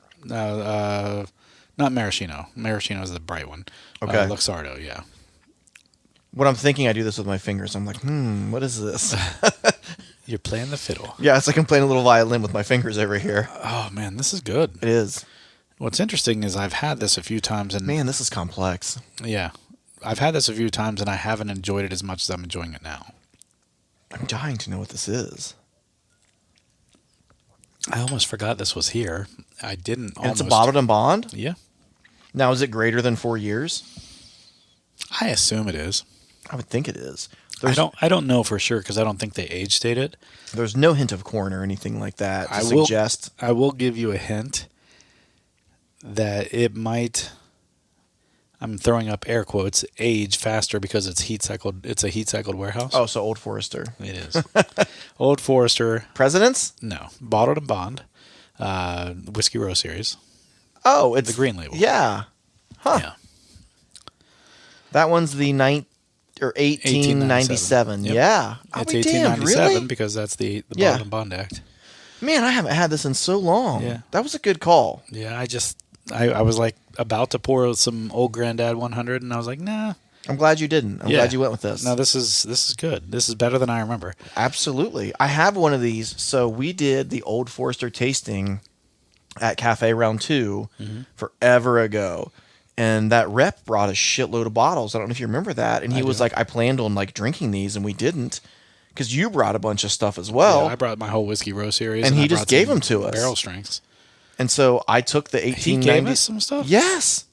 Speaker 1: Not maraschino. Maraschino is the bright one.
Speaker 2: Okay.
Speaker 1: Luxardo, yeah.
Speaker 2: When I'm thinking I do this with my fingers, I'm like, what is this?
Speaker 1: You're playing the fiddle.
Speaker 2: Yeah, it's like I'm playing a little violin with my fingers over here.
Speaker 1: Oh, man, this is good.
Speaker 2: It is.
Speaker 1: What's interesting is I've had this a few times. And
Speaker 2: Man, this is complex.
Speaker 1: yeah, I've had this a few times, and I haven't enjoyed it as much as I'm enjoying it now.
Speaker 2: I'm dying to know what this is.
Speaker 1: I almost forgot this was here. I didn't.
Speaker 2: And it's a bottled and bond?
Speaker 1: Yeah.
Speaker 2: Now, is it greater than 4 years?
Speaker 1: I assume it is.
Speaker 2: I would think it is.
Speaker 1: I don't know for sure because I don't think they age state it.
Speaker 2: There's no hint of corn or anything like that to
Speaker 1: I
Speaker 2: suggest.
Speaker 1: I will give you a hint that it might. I'm throwing up air quotes. Age faster because it's heat cycled. It's a heat cycled warehouse.
Speaker 2: Oh, so Old Forester.
Speaker 1: It is. Old Forester.
Speaker 2: Presidents?
Speaker 1: No, bottled and bond. Whiskey Row series.
Speaker 2: Oh, it's
Speaker 1: The green label.
Speaker 2: Yeah. Huh.
Speaker 1: Yeah.
Speaker 2: That one's the 1897.
Speaker 1: Yep.
Speaker 2: Yeah.
Speaker 1: It's
Speaker 2: be damned,
Speaker 1: 1897
Speaker 2: really?
Speaker 1: because that's the
Speaker 2: Yeah.
Speaker 1: Bottled and Bond Act.
Speaker 2: Man, I haven't had this in so long.
Speaker 1: Yeah.
Speaker 2: That was a good call.
Speaker 1: Yeah, I was like about to pour some old Granddad 100, and I was like, nah.
Speaker 2: I'm glad you didn't. I'm glad you went with this.
Speaker 1: No, this is good. This is better than I remember.
Speaker 2: Absolutely. I have one of these. So we did the Old Forester tasting at Cafe Round 2 forever ago. And that rep brought a shitload of bottles. I don't know if you remember that. And he was like, I planned on like drinking these, and we didn't. Because you brought a bunch of stuff as well.
Speaker 1: Yeah, I brought my whole Whiskey Row series.
Speaker 2: And he
Speaker 1: I
Speaker 2: just
Speaker 1: brought
Speaker 2: gave
Speaker 1: some
Speaker 2: them to us.
Speaker 1: Barrel strengths.
Speaker 2: And so I took the
Speaker 1: He
Speaker 2: 1890.
Speaker 1: gave us some stuff?
Speaker 2: Yes.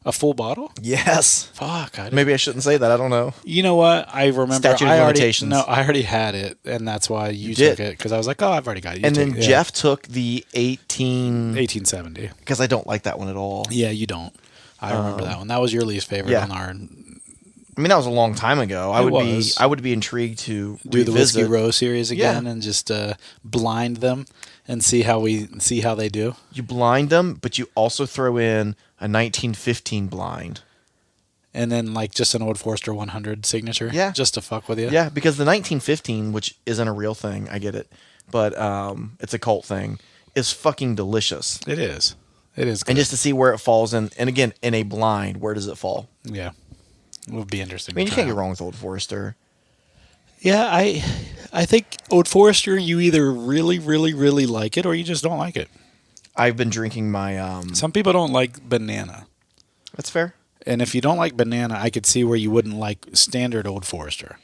Speaker 1: A full bottle?
Speaker 2: Yes.
Speaker 1: Fuck.
Speaker 2: Maybe I shouldn't say that. I don't know.
Speaker 1: You know what? I remember.
Speaker 2: Statute of limitations.
Speaker 1: I already had it, and that's why you took it. Because I was like, oh, I've already got it.
Speaker 2: And then Jeff took the
Speaker 1: 1870.
Speaker 2: Because I don't like that one at all.
Speaker 1: Yeah, you don't. I remember that one. That was your least favorite on our.
Speaker 2: I mean, that was a long time ago. I would be intrigued to
Speaker 1: do the
Speaker 2: revisit.
Speaker 1: Whiskey Row series again and just blind them and see how they do.
Speaker 2: You blind them, but you also throw in a 1915 blind.
Speaker 1: And then like just an Old Forester 100 signature.
Speaker 2: Yeah.
Speaker 1: Just to fuck with you.
Speaker 2: Yeah, because the 1915, which isn't a real thing, I get it, but it's a cult thing, is fucking delicious.
Speaker 1: It is. It is good.
Speaker 2: And just to see where it falls in, and again, in a blind, where does it fall?
Speaker 1: Yeah. It would be interesting.
Speaker 2: I mean, you can't get wrong with Old Forester.
Speaker 1: Yeah, I think Old Forester, you either really, really, really like it or you just don't like it.
Speaker 2: I've been drinking my...
Speaker 1: Some people don't like banana.
Speaker 2: That's fair.
Speaker 1: And if you don't like banana, I could see where you wouldn't like standard Old Forester.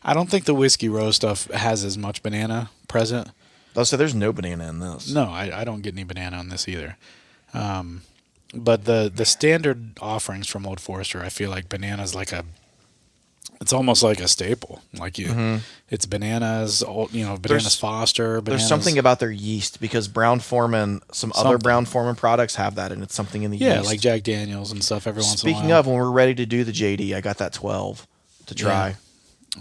Speaker 1: I don't think the Whiskey Row stuff has as much banana present.
Speaker 2: Oh, so there's no banana in this.
Speaker 1: No, I don't get any banana on this either. But the standard offerings from Old Forester, I feel like banana's like it's almost like a staple. Like it's bananas, bananas Foster. Bananas.
Speaker 2: There's something about their yeast because Brown-Forman, some other Brown-Forman products have that, and it's something in the yeast.
Speaker 1: Yeah, like Jack Daniels and stuff every once in a while.
Speaker 2: Speaking of, when we're ready to do the JD, I got that 12 to try.
Speaker 1: Yeah.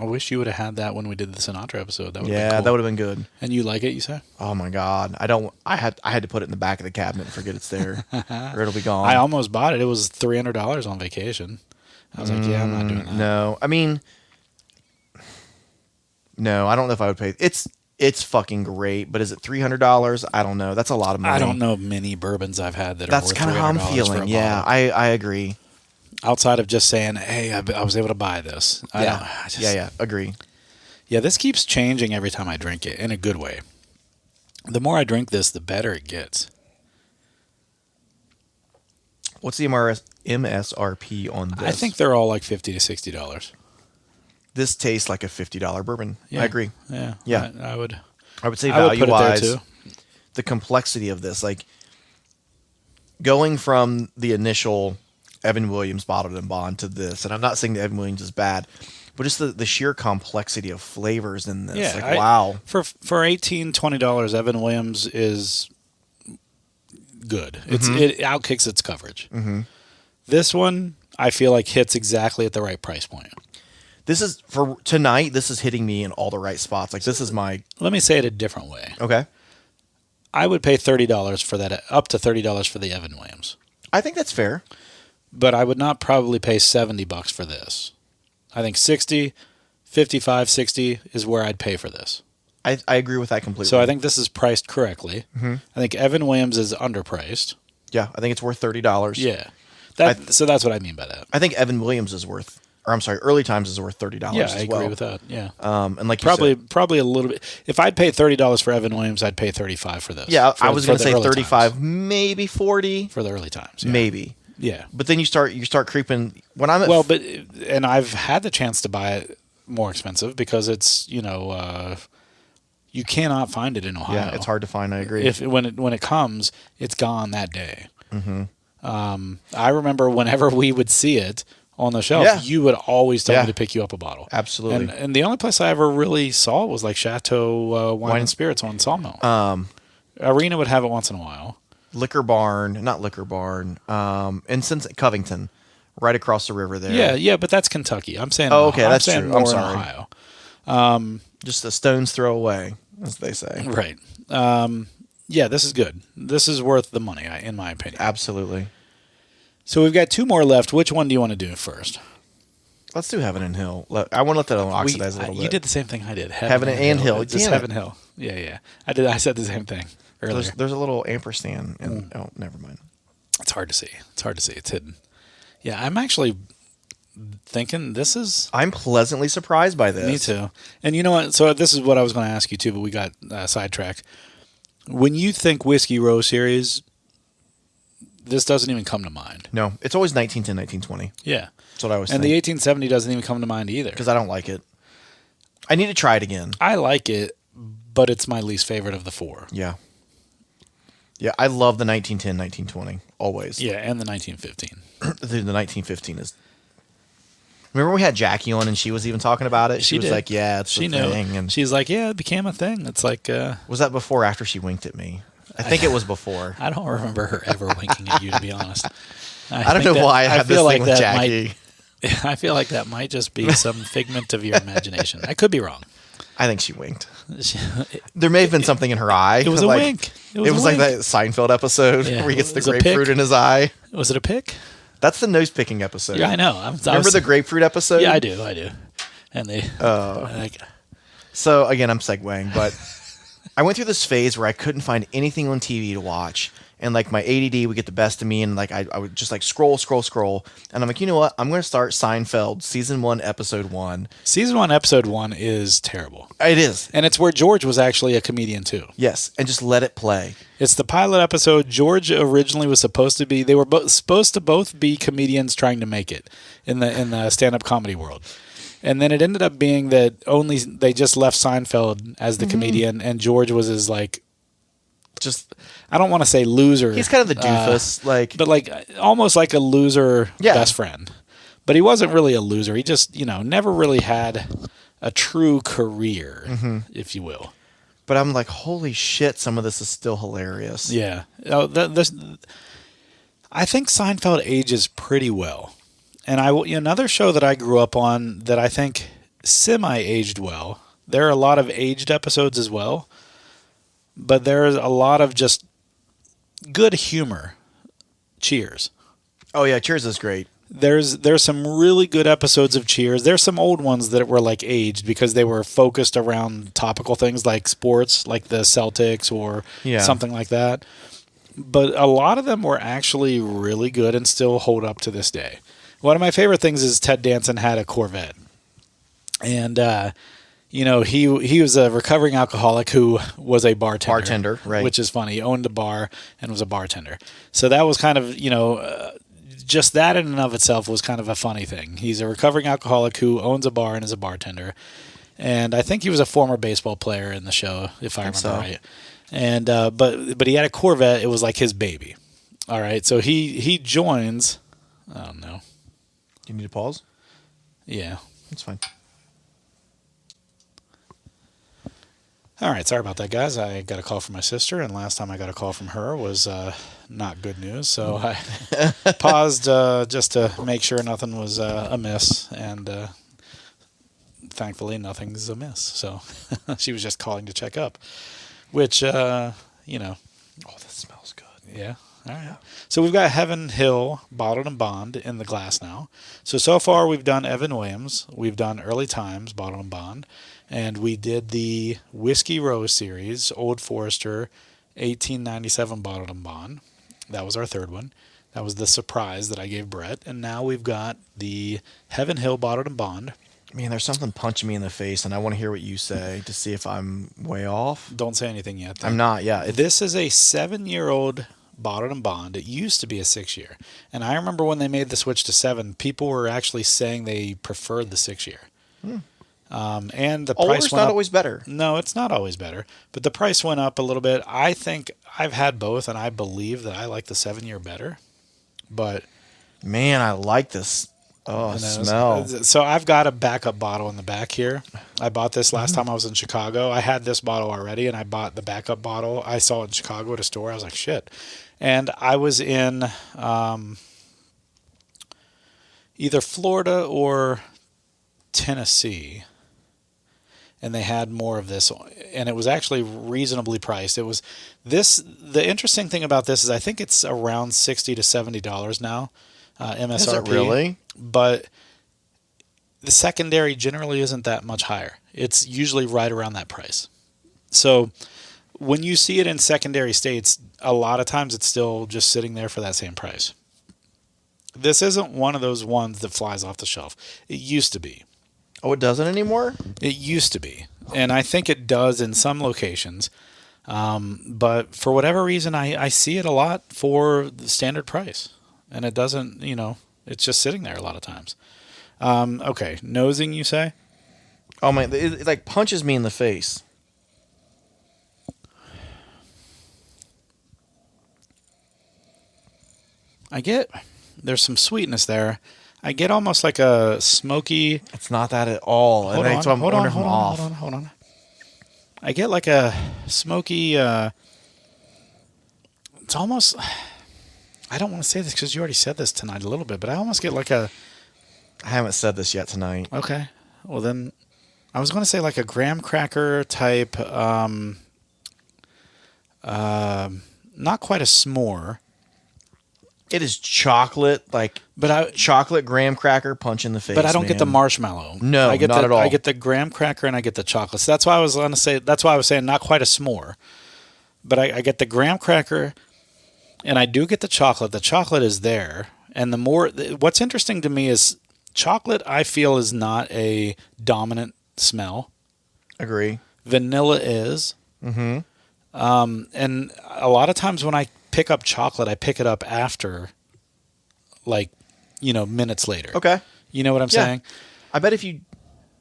Speaker 1: I wish you would have had that when we did the Sinatra episode. That would
Speaker 2: Yeah,
Speaker 1: been cool.
Speaker 2: that would have been good.
Speaker 1: And you like it, you say?
Speaker 2: Oh my god, I had to put it in the back of the cabinet and forget it's there, or it'll be gone.
Speaker 1: I almost bought it. It was $300 on vacation. I was like, yeah, I'm not doing that.
Speaker 2: No, I mean, no, I don't know if I would pay. It's fucking great, but is it $300? I don't know. That's a lot of money.
Speaker 1: I don't know many bourbons I've had that are
Speaker 2: That's
Speaker 1: worth
Speaker 2: kind of how I'm
Speaker 1: $300 for
Speaker 2: feeling.
Speaker 1: a
Speaker 2: Yeah,
Speaker 1: bottle.
Speaker 2: I agree.
Speaker 1: Outside of just saying, hey, I was able to buy this.
Speaker 2: Yeah, agree.
Speaker 1: Yeah, this keeps changing every time I drink it in a good way. The more I drink this, the better it gets.
Speaker 2: What's the MSRP on this?
Speaker 1: I think they're all like $50 to $60.
Speaker 2: this tastes like a $50 bourbon.
Speaker 1: Yeah.
Speaker 2: I agree.
Speaker 1: Yeah.
Speaker 2: Yeah.
Speaker 1: I would
Speaker 2: say
Speaker 1: I would put it there
Speaker 2: value-wise,
Speaker 1: too.
Speaker 2: the complexity of this, like going from the initial Evan Williams bottled and bond to this, and I'm not saying that Evan Williams is bad, but just the sheer complexity of flavors in this.
Speaker 1: Yeah,
Speaker 2: wow.
Speaker 1: For $18, $20, Evan Williams is good. It outkicks its coverage.
Speaker 2: Mm-hmm.
Speaker 1: This one, I feel like hits exactly at the right price point.
Speaker 2: This is, for tonight, this is hitting me in all the right spots. Like, this is my...
Speaker 1: Let me say it a different way.
Speaker 2: Okay.
Speaker 1: I would pay $30 for that, up to $30 for the Evan Williams.
Speaker 2: I think that's fair.
Speaker 1: But I would not probably pay $70 for this. I think 60, 55, 60 is where I'd pay for this.
Speaker 2: I agree with that completely.
Speaker 1: So I think this is priced correctly.
Speaker 2: Mm-hmm.
Speaker 1: I think Evan Williams is underpriced.
Speaker 2: Yeah, I think it's worth $30.
Speaker 1: Yeah. So that's what I mean by that.
Speaker 2: I think Evan Williams is worth or I'm sorry, early times is worth $30
Speaker 1: Yeah,
Speaker 2: as
Speaker 1: I
Speaker 2: well.
Speaker 1: agree with that. Yeah.
Speaker 2: And like you said,
Speaker 1: Probably a little bit. If I'd pay $30 for Evan Williams, I'd pay $35 for this.
Speaker 2: yeah,
Speaker 1: For-
Speaker 2: I was
Speaker 1: for
Speaker 2: going to
Speaker 1: the
Speaker 2: say
Speaker 1: early
Speaker 2: 35,
Speaker 1: times.
Speaker 2: maybe 40,
Speaker 1: For the early times. Yeah.
Speaker 2: maybe.
Speaker 1: Yeah.
Speaker 2: But then you start creeping. When I'm at
Speaker 1: Well, and I've had the chance to buy it more expensive because it's, you cannot find it in Ohio.
Speaker 2: yeah, it's hard to find. I agree.
Speaker 1: When it comes, it's gone that day. Mm-hmm. I remember whenever we would see it on the shelf,
Speaker 2: Yeah.
Speaker 1: you would always tell
Speaker 2: Yeah.
Speaker 1: me to pick you up a bottle.
Speaker 2: Absolutely.
Speaker 1: And the only place I ever really saw it was like Chateau Wine and Spirits on Sawmill. Arena would have it once in a while.
Speaker 2: Not Liquor Barn, in Covington, right across the river there.
Speaker 1: Yeah, but that's Kentucky. I'm saying.
Speaker 2: Oh, okay, that's
Speaker 1: saying
Speaker 2: true.
Speaker 1: more
Speaker 2: I'm
Speaker 1: in
Speaker 2: sorry.
Speaker 1: Ohio.
Speaker 2: Just a stone's throw away, as they say.
Speaker 1: Right. Yeah, this is good. This is worth the money, in my opinion.
Speaker 2: Absolutely.
Speaker 1: So we've got 2 more left. Which one do you want to do first?
Speaker 2: Let's do Heaven and Hill. I want to let that oxidize a little bit.
Speaker 1: You did the same thing I did.
Speaker 2: Heaven and Hill.
Speaker 1: Just
Speaker 2: Damn it.
Speaker 1: Heaven Hill. Yeah. I said the same thing earlier.
Speaker 2: There's a little ampersand. And, oh, never mind.
Speaker 1: It's hard to see. It's hidden. Yeah, I'm actually thinking this is...
Speaker 2: I'm pleasantly surprised by this.
Speaker 1: Me too. And you know what? So this is what I was going to ask you too, but we got sidetracked. When you think Whiskey Row Series, this doesn't even come to mind.
Speaker 2: No, it's always 1910, 1920.
Speaker 1: Yeah.
Speaker 2: That's what I was
Speaker 1: And
Speaker 2: saying.
Speaker 1: the 1870 doesn't even come to mind either.
Speaker 2: Because I don't like it. I need to try it again.
Speaker 1: I like it, but it's my least favorite of the 4.
Speaker 2: Yeah. Yeah, I love the 1910, 1920. Always.
Speaker 1: Yeah, and the 1915.
Speaker 2: The 1915 is... Remember we had Jackie on and she was even talking about it? She was
Speaker 1: did.
Speaker 2: like, yeah, it's the thing. And
Speaker 1: she's like, yeah, it became a thing. It's like...
Speaker 2: was that before or after she winked at me? I think it was before.
Speaker 1: I don't remember her ever winking at you, to be honest.
Speaker 2: I don't know why I have this thing with Jackie.
Speaker 1: I feel like that might just be some figment of your imagination. I could be wrong.
Speaker 2: I think she winked. There may have been something in her eye.
Speaker 1: It was a wink.
Speaker 2: It was like that Seinfeld episode where he gets the grapefruit in his eye.
Speaker 1: Was it a pick?
Speaker 2: That's the nose picking episode.
Speaker 1: Yeah, I know.
Speaker 2: Remember the grapefruit episode?
Speaker 1: Yeah, I do. And they...
Speaker 2: So, again, I'm segueing, but I went through this phase where I couldn't find anything on TV to watch. And, like, my ADD would get the best of me, and, like, I would just, like, scroll. And I'm like, you know what? I'm going to start Seinfeld Season 1, Episode 1.
Speaker 1: Season 1, Episode 1 is terrible.
Speaker 2: It is.
Speaker 1: And it's where George was actually a comedian, too.
Speaker 2: Yes, and just let it play.
Speaker 1: It's the pilot episode. George originally was supposed to be... They were supposed to both be comedians trying to make it in the stand-up comedy world. And then it ended up being that they just left Seinfeld as the comedian, and George was his, like... Just, I don't want to say loser.
Speaker 2: He's kind of the doofus,
Speaker 1: but like almost like a loser best friend. But he wasn't really a loser. He just, never really had a true career, if you will.
Speaker 2: But I'm like, holy shit! Some of this is still hilarious.
Speaker 1: Yeah, I think Seinfeld ages pretty well. And another show that I grew up on that I think semi-aged well. There are a lot of aged episodes as well. But there's a lot of just good humor. Cheers.
Speaker 2: Oh yeah, Cheers is great.
Speaker 1: There's some really good episodes of Cheers. There's some old ones that were like aged because they were focused around topical things like sports, like the Celtics or something like that. But a lot of them were actually really good and still hold up to this day. One of my favorite things is Ted Danson had a Corvette. And he was a recovering alcoholic who was a bartender.
Speaker 2: Right.
Speaker 1: Which is funny. He owned a bar and was a bartender. So that was kind of, just that in and of itself was kind of a funny thing. He's a recovering alcoholic who owns a bar and is a bartender. And I think he was a former baseball player in the show, if I remember right. And but he had a Corvette. It was like his baby. All right. So he joins. I don't know.
Speaker 2: Do you need to pause?
Speaker 1: Yeah.
Speaker 2: That's fine.
Speaker 1: All right, sorry about that, guys. I got a call from my sister, and last time I got a call from her was not good news. So I paused just to make sure nothing was amiss, and thankfully nothing's amiss. So she was just calling to check up, which, Oh,
Speaker 2: this smells good.
Speaker 1: Yeah. All right. So we've got Heaven Hill Bottled and Bond in the glass now. So far we've done Evan Williams. We've done Early Times Bottled and Bond. And we did the Whiskey Row series, Old Forester, 1897 Bottled and Bond. That was our third one. That was the surprise that I gave Brett. And now we've got the Heaven Hill Bottled and Bond.
Speaker 2: Man, there's something punching me in the face, and I want to hear what you say to see if I'm way off.
Speaker 1: Don't say anything yet. Then.
Speaker 2: I'm not, yeah.
Speaker 1: This is a 7-year-old Bottled and Bond. It used to be a 6-year. And I remember when they made the switch to 7, people were actually saying they preferred the 6-year. And the price went
Speaker 2: not
Speaker 1: up.
Speaker 2: always better.
Speaker 1: No, it's not always better. But the price went up a little bit. I think I've had both, and I believe that I like the 7-year better. But
Speaker 2: man, I like this. Oh, smell.
Speaker 1: So I've got a backup bottle in the back here. I bought this last time I was in Chicago. I had this bottle already, and I bought the backup bottle. I saw it in Chicago at a store. I was like, shit. And I was in either Florida or Tennessee, and they had more of this, and it was actually reasonably priced. It was this. The interesting thing about this is I think it's around $60 to $70 now, MSRP.
Speaker 2: Is it really?
Speaker 1: But the secondary generally isn't that much higher. It's usually right around that price. So when you see it in secondary states, a lot of times it's still just sitting there for that same price. This isn't one of those ones that flies off the shelf. It used to be.
Speaker 2: Oh, it doesn't anymore?
Speaker 1: It used to be. And I think it does in some locations. But for whatever reason, I see it a lot for the standard price. And it doesn't, it's just sitting there a lot of times. Okay, nosing, you say?
Speaker 2: Oh, man, it like punches me in the face.
Speaker 1: There's some sweetness there. I get almost like a smoky.
Speaker 2: It's not that at all.
Speaker 1: Hold on. I get like a smoky. It's almost. I don't want to say this because you already said this tonight a little bit, but I almost get like a.
Speaker 2: I haven't said this yet tonight.
Speaker 1: Okay. Well, then I was going to say like a graham cracker type. Not quite a s'more.
Speaker 2: It is chocolate, chocolate graham cracker punch in the face.
Speaker 1: But I don't get the marshmallow.
Speaker 2: No,
Speaker 1: I get
Speaker 2: not at all.
Speaker 1: I get the graham cracker and I get the chocolate. So that's why I was going to say. That's why I was saying not quite a s'more, but I get the graham cracker, and I do get the chocolate. The chocolate is there, and what's interesting to me is chocolate. I feel is not a dominant smell.
Speaker 2: Agree.
Speaker 1: Vanilla is. Mm-hmm. And a lot of times when I pick up chocolate, I pick it up after, minutes later.
Speaker 2: Okay.
Speaker 1: You know what I'm saying?
Speaker 2: I bet if you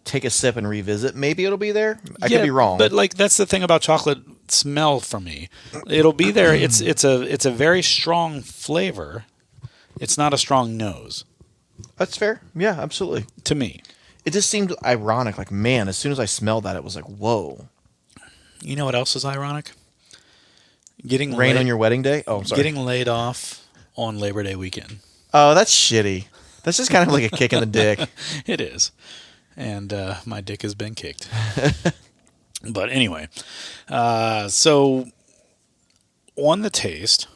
Speaker 2: take a sip and revisit, maybe it'll be there. I could be wrong.
Speaker 1: But that's the thing about chocolate smell for me. It'll be there. It's a very strong flavor. It's not a strong nose.
Speaker 2: That's fair. Yeah, absolutely.
Speaker 1: To me.
Speaker 2: It just seemed ironic. Like, man, as soon as I smelled that, it was like, whoa.
Speaker 1: You know what else is ironic? Getting
Speaker 2: rain on your wedding day? Oh, I'm sorry.
Speaker 1: Getting laid off on Labor Day weekend.
Speaker 2: Oh, that's shitty. That's just kind of like a kick in the dick.
Speaker 1: It is. And my dick has been kicked. But anyway, so on the taste.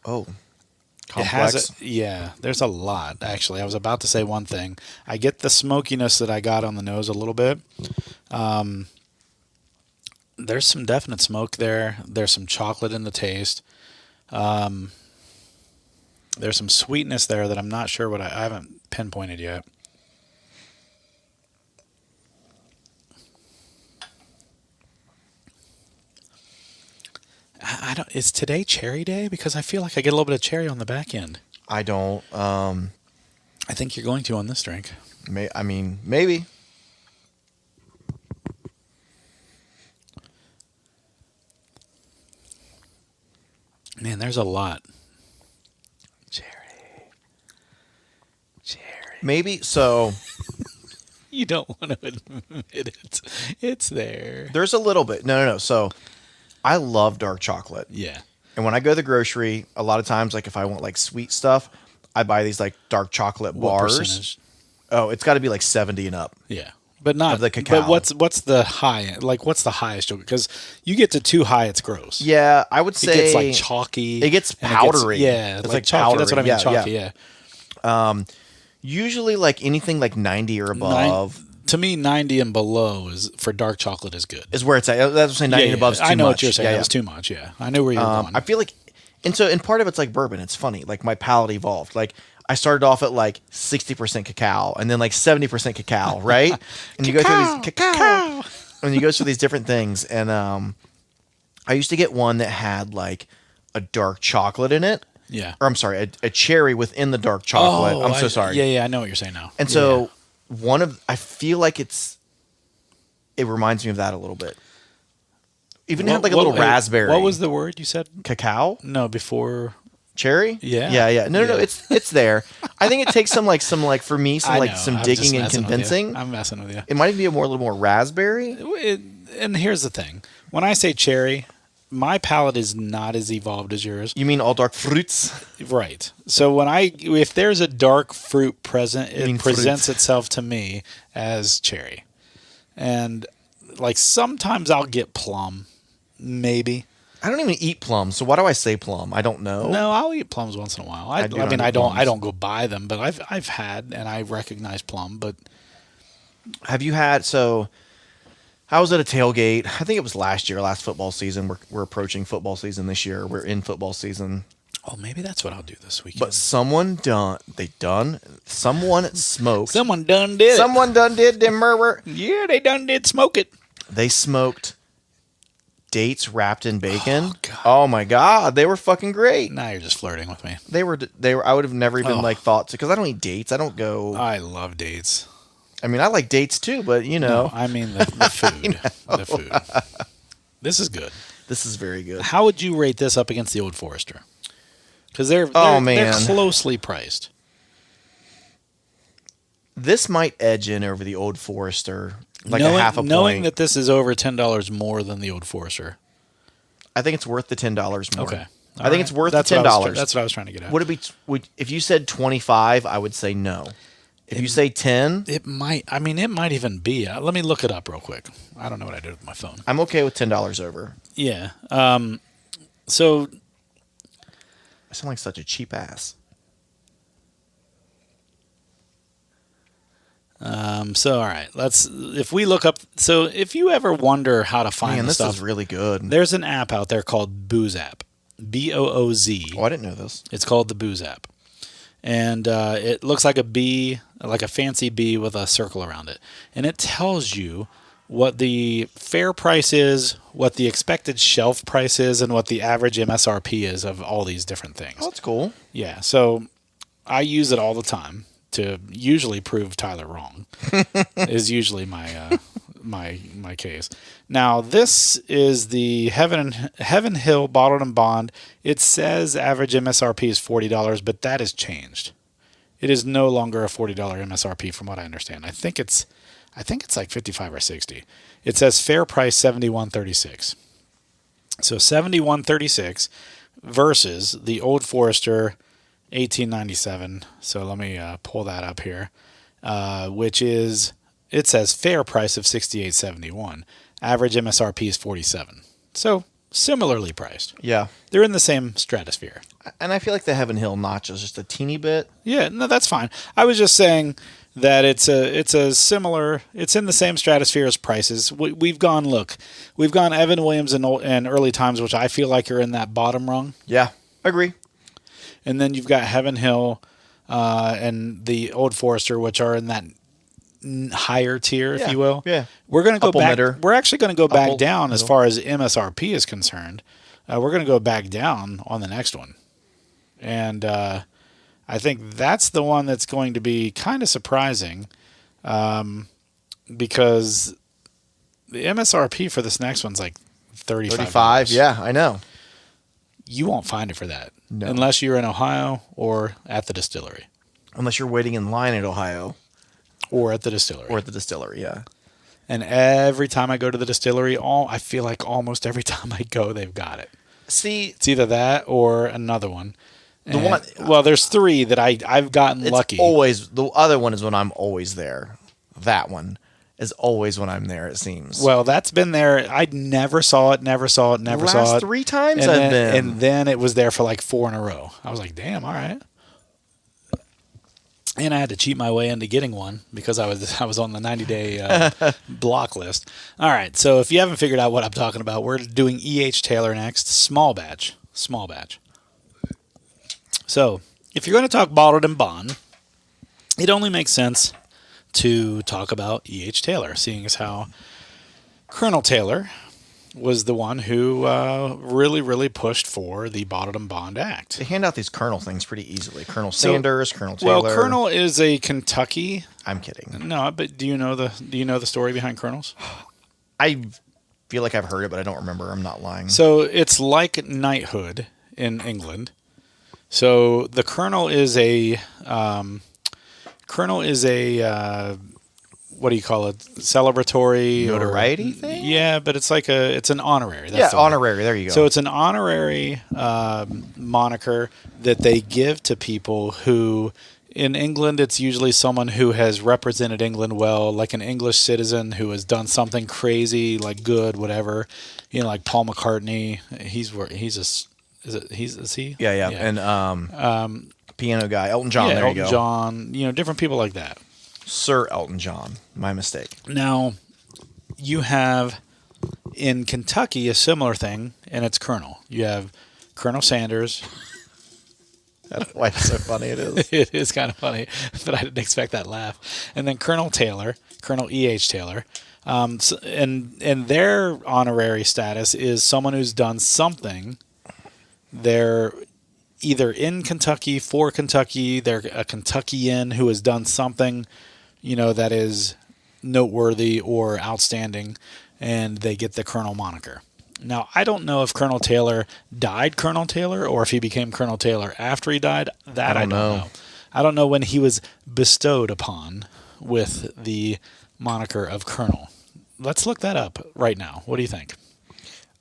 Speaker 2: Oh, complex.
Speaker 1: There's a lot, actually. I was about to say one thing. I get the smokiness that I got on the nose a little bit. There's some definite smoke there. There's some chocolate in the taste. There's some sweetness there that I'm not sure what I haven't pinpointed yet. I don't. Is today cherry day? Because I feel like I get a little bit of cherry on the back end.
Speaker 2: I don't.
Speaker 1: I think you're going to on this drink.
Speaker 2: Maybe.
Speaker 1: Man, there's a lot. Cherry.
Speaker 2: Maybe so.
Speaker 1: You don't want to admit it. It's there.
Speaker 2: There's a little bit. No. So, I love dark chocolate.
Speaker 1: Yeah.
Speaker 2: And when I go to the grocery, a lot of times, like if I want like sweet stuff, I buy these like dark chocolate bars.
Speaker 1: What percentage?
Speaker 2: Oh, it's got to be like 70 and up.
Speaker 1: Yeah. But not
Speaker 2: of the cacao.
Speaker 1: But what's the high? Like what's the highest? Because you get to too high, it's gross.
Speaker 2: Yeah, I would say
Speaker 1: it gets like chalky.
Speaker 2: It gets powdery.
Speaker 1: It's like chalky.
Speaker 2: Powdery.
Speaker 1: That's what I mean. Chalky. Yeah.
Speaker 2: Usually, like anything like 90 or above.
Speaker 1: To me, 90 and below is for dark chocolate is good.
Speaker 2: Is where it's at. That's what I'm saying. 90 and above is too much.
Speaker 1: I know what you're saying. That's too much. Yeah, I know where you're going.
Speaker 2: I feel like And so, and part of it's like bourbon. It's funny. Like my palate evolved. Like I started off at like 60% cacao and then like 70% cacao, right? And you go through these cacao. And you go through these different things. And I used to get one that had like a dark chocolate in it.
Speaker 1: Yeah.
Speaker 2: Or I'm sorry, a cherry within the dark chocolate. I'm so sorry.
Speaker 1: Yeah, I know what you're saying now.
Speaker 2: And so I feel like it reminds me of that a little bit. Even had like a little raspberry.
Speaker 1: What was the word you said?
Speaker 2: Cacao?
Speaker 1: No, before
Speaker 2: cherry.
Speaker 1: Yeah.
Speaker 2: Yeah. No. It's there. I think it takes some for me some digging and convincing.
Speaker 1: I'm messing with you.
Speaker 2: It might be a little more raspberry.
Speaker 1: And here's the thing: when I say cherry, my palate is not as evolved as yours.
Speaker 2: You mean all dark fruits?
Speaker 1: Right. So if there's a dark fruit present, it presents itself to me as cherry, and like sometimes I'll get plum. Maybe.
Speaker 2: I don't even eat plums, so why do I say plum? I don't know.
Speaker 1: No, I'll eat plums once in a while. I don't go buy them, but I've had and I recognize plum. But
Speaker 2: have you had? So I was at a tailgate. I think it was last football season. We're approaching football season this year. We're in football season.
Speaker 1: Oh, maybe that's what I'll do this weekend.
Speaker 2: But someone smoked.
Speaker 1: Someone done did.
Speaker 2: Someone done did them murder.
Speaker 1: Yeah, they done did smoke it.
Speaker 2: They smoked dates wrapped in bacon. Oh my god, they were fucking great.
Speaker 1: Now you're just flirting with me.
Speaker 2: They were. I would have never even thought to, because I don't eat dates. I don't go.
Speaker 1: I love dates.
Speaker 2: I mean, I like dates too, but you know.
Speaker 1: No, I mean the food. The food. This is good.
Speaker 2: This is very good.
Speaker 1: How would you rate this up against the Old Forester? Because they're closely priced.
Speaker 2: This might edge in over the Old Forester. Like a half a point.
Speaker 1: Knowing that this is over $10 more than the Old Forester.
Speaker 2: I think it's worth the $10 more.
Speaker 1: Okay.
Speaker 2: I think it's worth the $10.
Speaker 1: That's what I was trying to get at.
Speaker 2: Would it be? If you said 25, I would say no. If you say 10,
Speaker 1: it might. I mean, it might even be. Let me look it up real quick. I don't know what I did with my phone.
Speaker 2: I'm okay with $10 over.
Speaker 1: Yeah. So
Speaker 2: I sound like such a cheap ass.
Speaker 1: So all right, if we look up, so if you ever wonder how to find
Speaker 2: this
Speaker 1: stuff,
Speaker 2: is really good.
Speaker 1: There's an app out there called Booze App, BOOZ.
Speaker 2: Oh, I didn't know this.
Speaker 1: It's called the Booze App, and it looks like a bee, like a fancy bee with a circle around it, and it tells you what the fair price is, what the expected shelf price is, and what the average MSRP is of all these different things.
Speaker 2: Oh, that's cool.
Speaker 1: Yeah, so I use it all the time to usually prove Tyler wrong. Is usually my my case. Now this is the Heaven Hill Bottled and Bond. It says average MSRP is $40, but that has changed. It is no longer a $40 MSRP from what I understand. I think it's like 55 or 60. It says fair price $71.36. So $71.36 versus the Old Forester $18.97. So let me pull that up here, which is, it says fair price of $68.71. Average MSRP is $47. So similarly priced.
Speaker 2: Yeah,
Speaker 1: they're in the same stratosphere.
Speaker 2: And I feel like the Heaven Hill notches just a teeny bit.
Speaker 1: Yeah, no, that's fine. I was just saying that it's a similar. It's in the same stratosphere as prices. We've gone Evan Williams and early times, which I feel like are in that bottom rung.
Speaker 2: Yeah, agree.
Speaker 1: And then you've got Heaven Hill and the Old Forester, which are in that higher tier, if you will.
Speaker 2: Yeah.
Speaker 1: We're going to go back.
Speaker 2: Mitter.
Speaker 1: We're actually going to go back down as far as MSRP is concerned. We're going to go back down on the next one. And I think that's the one that's going to be kind of surprising because the MSRP for this next one's like $35.
Speaker 2: 35, yeah, I know.
Speaker 1: You won't find it for that.
Speaker 2: No.
Speaker 1: Unless you're in Ohio or at the distillery.
Speaker 2: Unless you're waiting in line at Ohio.
Speaker 1: Or at the distillery.
Speaker 2: Yeah.
Speaker 1: And every time I go to the distillery, I feel like almost every time I go, they've got it.
Speaker 2: See,
Speaker 1: it's either that or another one. Well, there's three that I've gotten lucky.
Speaker 2: Always the other one is when I'm always there. That one is always when I'm there. It seems.
Speaker 1: Well, that's been there. I never saw it. Saw it.
Speaker 2: Last 3 times I've been,
Speaker 1: and then it was there for like 4 in a row. I was like, damn, all right. And I had to cheat my way into getting one because I was on the 90-day block list. All right, so if you haven't figured out what I'm talking about, we're doing E.H. Taylor next. Small batch. So, if you're going to talk bottled and bond, it only makes sense to talk about E.H. Taylor, seeing as how Colonel Taylor was the one who really, really pushed for the Bottled and Bond Act.
Speaker 2: They hand out these Colonel things pretty easily. Colonel Sanders, Colonel Taylor.
Speaker 1: Well, Colonel is a Kentucky.
Speaker 2: I'm kidding.
Speaker 1: No, but do you know the story behind Colonels?
Speaker 2: I feel like I've heard it, but I don't remember. I'm not lying.
Speaker 1: So it's like knighthood in England. So the Colonel is a what do you call it? Celebratory
Speaker 2: notoriety thing?
Speaker 1: Yeah, but it's like it's an honorary. That's
Speaker 2: honorary. There you go.
Speaker 1: So it's an honorary moniker that they give to people who, in England, it's usually someone who has represented England well, like an English citizen who has done something crazy, like good, whatever. Like Paul McCartney. Is he?
Speaker 2: Yeah. And piano guy, Elton John.
Speaker 1: Yeah,
Speaker 2: there
Speaker 1: Elton
Speaker 2: you go.
Speaker 1: John. Different people like that.
Speaker 2: Sir Elton John. My mistake.
Speaker 1: Now, you have in Kentucky a similar thing, and it's Colonel. You have Colonel Sanders.
Speaker 2: That's why it's so funny it is.
Speaker 1: It is kind of funny, but I didn't expect that laugh. And then Colonel Taylor, Colonel E.H. Taylor. And their honorary status is someone who's done something. They're either in Kentucky, for Kentucky, they're a Kentuckian who has done something, that is noteworthy or outstanding, and they get the Colonel moniker. Now, I don't know if Colonel Taylor died Colonel Taylor or if he became Colonel Taylor after he died. That I don't know. I don't know when he was bestowed upon with the moniker of Colonel. Let's look that up right now. What do you think?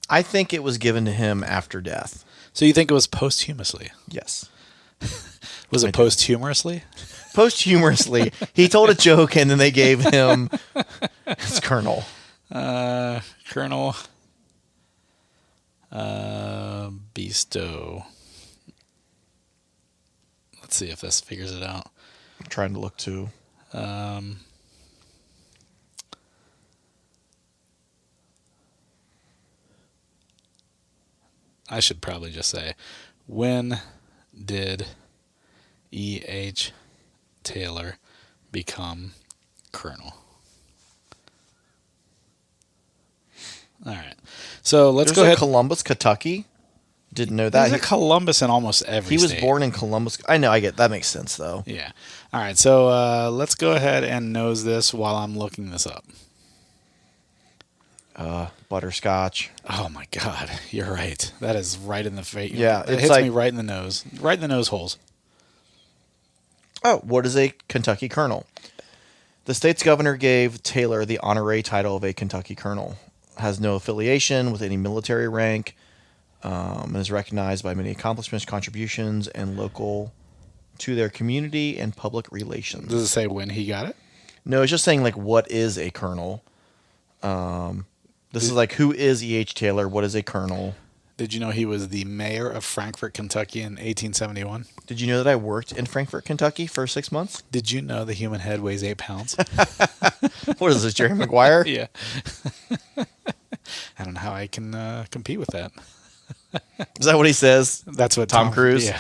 Speaker 2: I think it was given to him after death.
Speaker 1: So you think it was posthumously?
Speaker 2: Yes.
Speaker 1: Was it posthumously?
Speaker 2: Posthumously. He told a joke and then they gave him his Colonel.
Speaker 1: Colonel bestow. Let's see if this figures it out.
Speaker 2: I'm trying to look too.
Speaker 1: I should probably just say, when did E.H. Taylor become Colonel? All right. So let's go ahead.
Speaker 2: Columbus, Kentucky. Didn't know that.
Speaker 1: There's a Columbus in almost every
Speaker 2: He was
Speaker 1: state.
Speaker 2: born in Columbus. I know. I get that. Makes sense, though.
Speaker 1: Yeah. All right. So let's go ahead and nose this while I'm looking this up.
Speaker 2: Butterscotch.
Speaker 1: Oh my God, you're right. That is right in the face.
Speaker 2: Yeah,
Speaker 1: it
Speaker 2: it's
Speaker 1: hits
Speaker 2: like,
Speaker 1: me right in the nose, right in the nose holes.
Speaker 2: Oh, what is a Kentucky Colonel? The state's governor gave Taylor the honorary title of a Kentucky Colonel. Has no affiliation with any military rank, and is recognized by many accomplishments, contributions, and local to their community and public relations.
Speaker 1: Does it say when he got it?
Speaker 2: No, it's just saying like what is a colonel. This is like, who is E.H. Taylor? What is a colonel?
Speaker 1: Did you know he was the mayor of Frankfort, Kentucky in 1871?
Speaker 2: Did you know that I worked in Frankfort, Kentucky for 6 months?
Speaker 1: Did you know the human head weighs 8 pounds?
Speaker 2: What is this, Jerry Maguire?
Speaker 1: Yeah. I don't know how I can compete with that.
Speaker 2: Is that what he says?
Speaker 1: That's what
Speaker 2: Tom Cruise?
Speaker 1: Yeah.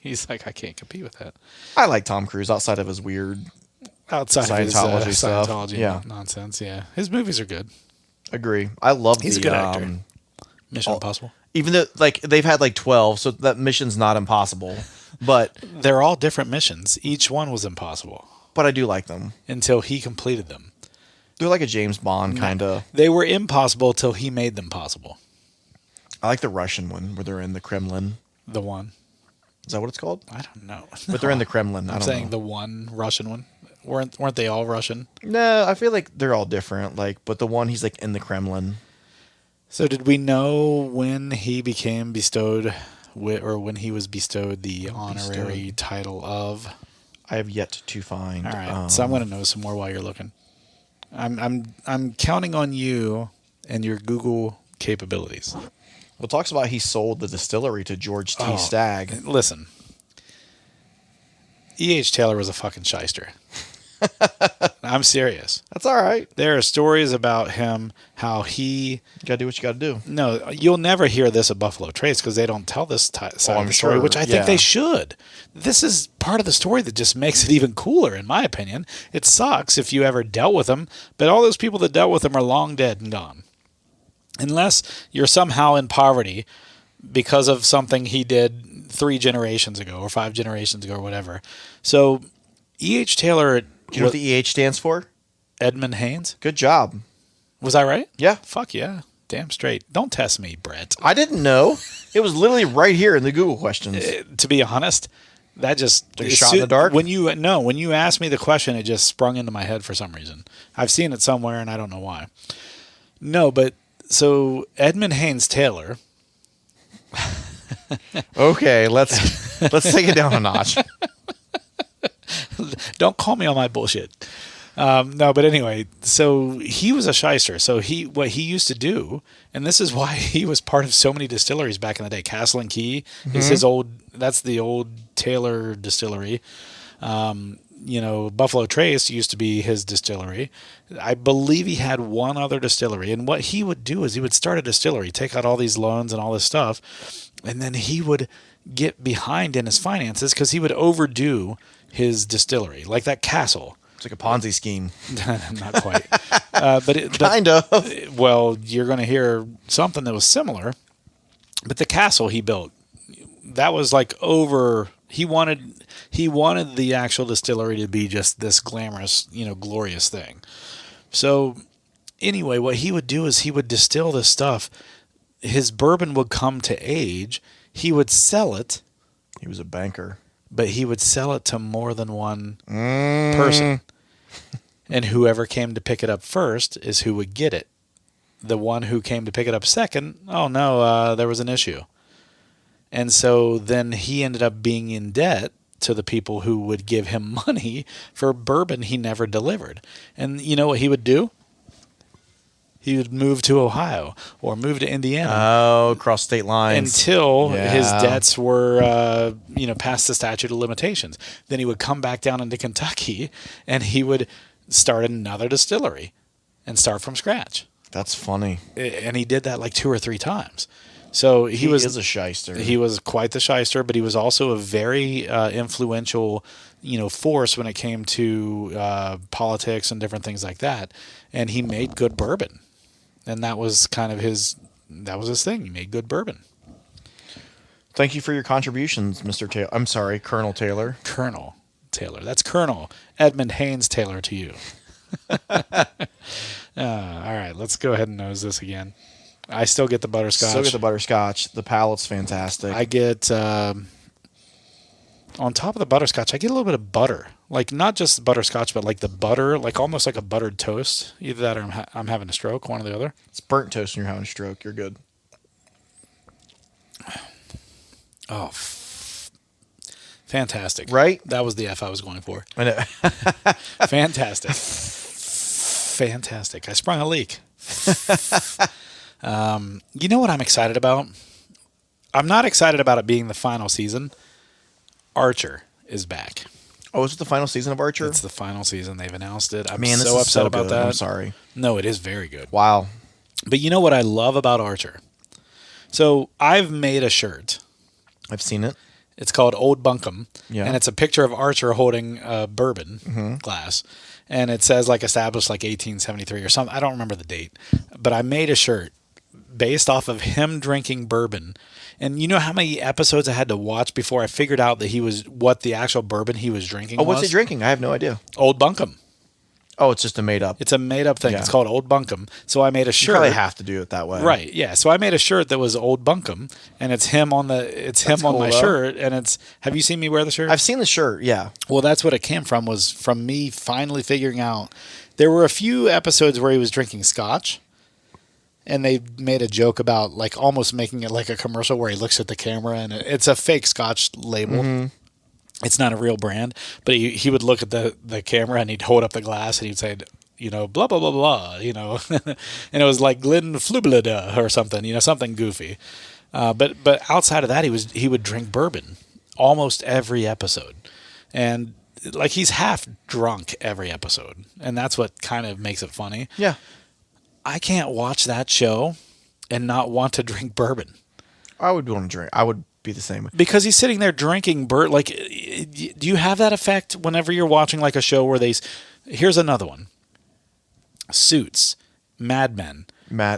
Speaker 1: He's like, I can't compete with that.
Speaker 2: I like Tom Cruise outside of his weird
Speaker 1: Outside
Speaker 2: Scientology
Speaker 1: of his
Speaker 2: stuff.
Speaker 1: Scientology
Speaker 2: Yeah.
Speaker 1: nonsense, yeah. His movies are good.
Speaker 2: Agree. I love
Speaker 1: He's a good actor. Mission Impossible.
Speaker 2: Even though like they've had like 12, so that mission's not impossible. But
Speaker 1: They're all different missions. Each one was impossible
Speaker 2: I do like them.
Speaker 1: until he completed them.
Speaker 2: They're like a James Bond kind of.
Speaker 1: They were impossible till he made them possible.
Speaker 2: I like the Russian one where they're in the Kremlin.
Speaker 1: The one.
Speaker 2: Is that what it's called?
Speaker 1: I don't know.
Speaker 2: But they're in the Kremlin.
Speaker 1: I'm saying the one Russian one. Weren't they all Russian?
Speaker 2: No, I feel like they're all different. Like, but the one he's like in the Kremlin.
Speaker 1: So did we know when he became bestowed, or when he was bestowed the honorary title of?
Speaker 2: I have yet to find.
Speaker 1: All right, so I'm going to know some more while you're looking. I'm counting on you and your Google capabilities.
Speaker 2: Well, it talks about he sold the distillery to George T. Stagg.
Speaker 1: Listen, E.H. Taylor was a fucking shyster. I'm serious.
Speaker 2: That's all right.
Speaker 1: There are stories about him, how he...
Speaker 2: You got to do what you got to do.
Speaker 1: No, you'll never hear this at Buffalo Trace because they don't tell this side of the story, which I think they should. This is part of the story that just makes it even cooler, in my opinion. It sucks if you ever dealt with him, but all those people that dealt with him are long dead and gone. Unless you're somehow in poverty because of something he did 3 generations ago or 5 generations ago or whatever. So E.H. Taylor...
Speaker 2: Do you know what the EH stands for?
Speaker 1: Edmund Haynes.
Speaker 2: Good job.
Speaker 1: Was I right?
Speaker 2: Yeah.
Speaker 1: Fuck yeah. Damn straight. Don't test me, Brett.
Speaker 2: I didn't know. It was literally right here in the Google questions.
Speaker 1: To be honest, that just...
Speaker 2: shot in the dark?
Speaker 1: When you asked me the question, it just sprung into my head for some reason. I've seen it somewhere, and I don't know why. No, but... So, Edmund Haynes Taylor...
Speaker 2: Okay, let's take it down a notch.
Speaker 1: Don't call me on my bullshit. No, but anyway, so he was a shyster. So what he used to do, and this is why he was part of so many distilleries back in the day. Castle and Key is his that's the old Taylor distillery. Buffalo Trace used to be his distillery. I believe he had one other distillery. And what he would do is he would start a distillery, take out all these loans and all this stuff, and then he would get behind in his finances because he would overdo his distillery, like that Castle.
Speaker 2: It's like a Ponzi scheme.
Speaker 1: Not quite. Kind
Speaker 2: of.
Speaker 1: Well, you're going to hear something that was similar. But the Castle he built, that was like over... He wanted the actual distillery to be just this glamorous, glorious thing. So anyway, what he would do is he would distill this stuff. His bourbon would come to age. He would sell it.
Speaker 2: He was a banker.
Speaker 1: But he would sell it to more than one person. And whoever came to pick it up first is who would get it. The one who came to pick it up second, oh no, there was an issue. And so then he ended up being in debt to the people who would give him money for bourbon he never delivered. And you know what he would do? He would move to Ohio or move to Indiana.
Speaker 2: Oh, cross state lines.
Speaker 1: Until his debts were, past the statute of limitations. Then he would come back down into Kentucky and he would start another distillery and start from scratch.
Speaker 2: That's funny.
Speaker 1: And he did that like 2 or 3 times. So he is
Speaker 2: a shyster.
Speaker 1: He was quite the shyster, but he was also a very influential, force when it came to politics and different things like that. And he made good bourbon. And that was kind of his thing. He made good bourbon.
Speaker 2: Thank you for your contributions, Mr. Taylor. I'm sorry, Colonel Taylor.
Speaker 1: Colonel Taylor. That's Colonel Edmund Haynes Taylor to you. All right, let's go ahead and nose this again. I still get the butterscotch. The palate's fantastic. I get, on top of the butterscotch, I get a little bit of butter. Like, not just butterscotch, but like the butter, like almost like a buttered toast. Either that or I'm having a stroke, one or the other.
Speaker 2: It's burnt toast and you're having a stroke. You're good.
Speaker 1: Oh, fantastic.
Speaker 2: Right?
Speaker 1: That was the F I was going for.
Speaker 2: I know.
Speaker 1: Fantastic. Fantastic. I sprung a leak. You know what I'm excited about? I'm not excited about it being the final season. Archer is back.
Speaker 2: Oh, is it the final season of Archer?
Speaker 1: It's the final season. They've announced it. I'm
Speaker 2: so
Speaker 1: upset about that.
Speaker 2: I'm sorry.
Speaker 1: No, it is very good.
Speaker 2: Wow.
Speaker 1: But you know what I love about Archer? So I've made a shirt.
Speaker 2: I've seen it.
Speaker 1: It's called Old Bunkum.
Speaker 2: Yeah.
Speaker 1: And it's a picture of Archer holding a bourbon glass. And it says like established like 1873 or something. I don't remember the date. But I made a shirt based off of him drinking bourbon. And you know how many episodes I had to watch before I figured out that what the actual bourbon he was drinking was?
Speaker 2: Oh, what's he drinking? I have no idea.
Speaker 1: Old Bunkum.
Speaker 2: Oh, it's just a made up.
Speaker 1: It's a made up thing. Yeah. It's called Old Bunkum. So I made a shirt.
Speaker 2: You probably have to do it that way.
Speaker 1: Right. Yeah. So I made a shirt that was Old Bunkum and it's him on my shirt. And have you seen me wear the shirt?
Speaker 2: I've seen the shirt. Yeah.
Speaker 1: Well, that's what it came from, was from me finally figuring out. There were a few episodes where he was drinking scotch. And they made a joke about like almost making it like a commercial where he looks at the camera and it's a fake scotch label. Mm-hmm. It's not a real brand, but he would look at the camera and he'd hold up the glass and he'd say, blah, blah, blah, blah, and it was like Glen Flublida or something, something goofy. But outside of that, he would drink bourbon almost every episode. And like he's half drunk every episode, and that's what kind of makes it funny.
Speaker 2: Yeah.
Speaker 1: I can't watch that show and not want to drink bourbon.
Speaker 2: I would want to drink. I would be the same.
Speaker 1: Because he's sitting there drinking like, do you have that effect whenever you're watching like a show where here's another one. Suits, Mad Men,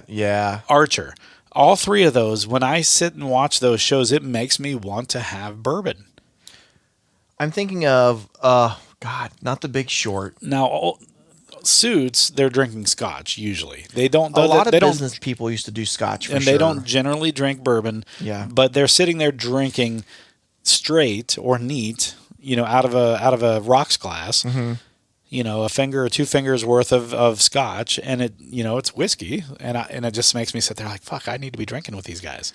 Speaker 2: Yeah.
Speaker 1: Archer. All three of those, when I sit and watch those shows, it makes me want to have bourbon.
Speaker 2: I'm thinking of, God, not The Big Short.
Speaker 1: Now, Suits, they're drinking scotch usually. They don't.
Speaker 2: A lot of business people used to do scotch, for
Speaker 1: and
Speaker 2: sure.
Speaker 1: they don't generally drink bourbon.
Speaker 2: Yeah.
Speaker 1: But they're sitting there drinking straight or neat, out of a rocks glass.
Speaker 2: Mm-hmm.
Speaker 1: A finger or 2 fingers worth of scotch, and it's whiskey, and it just makes me sit there like, fuck, I need to be drinking with these guys.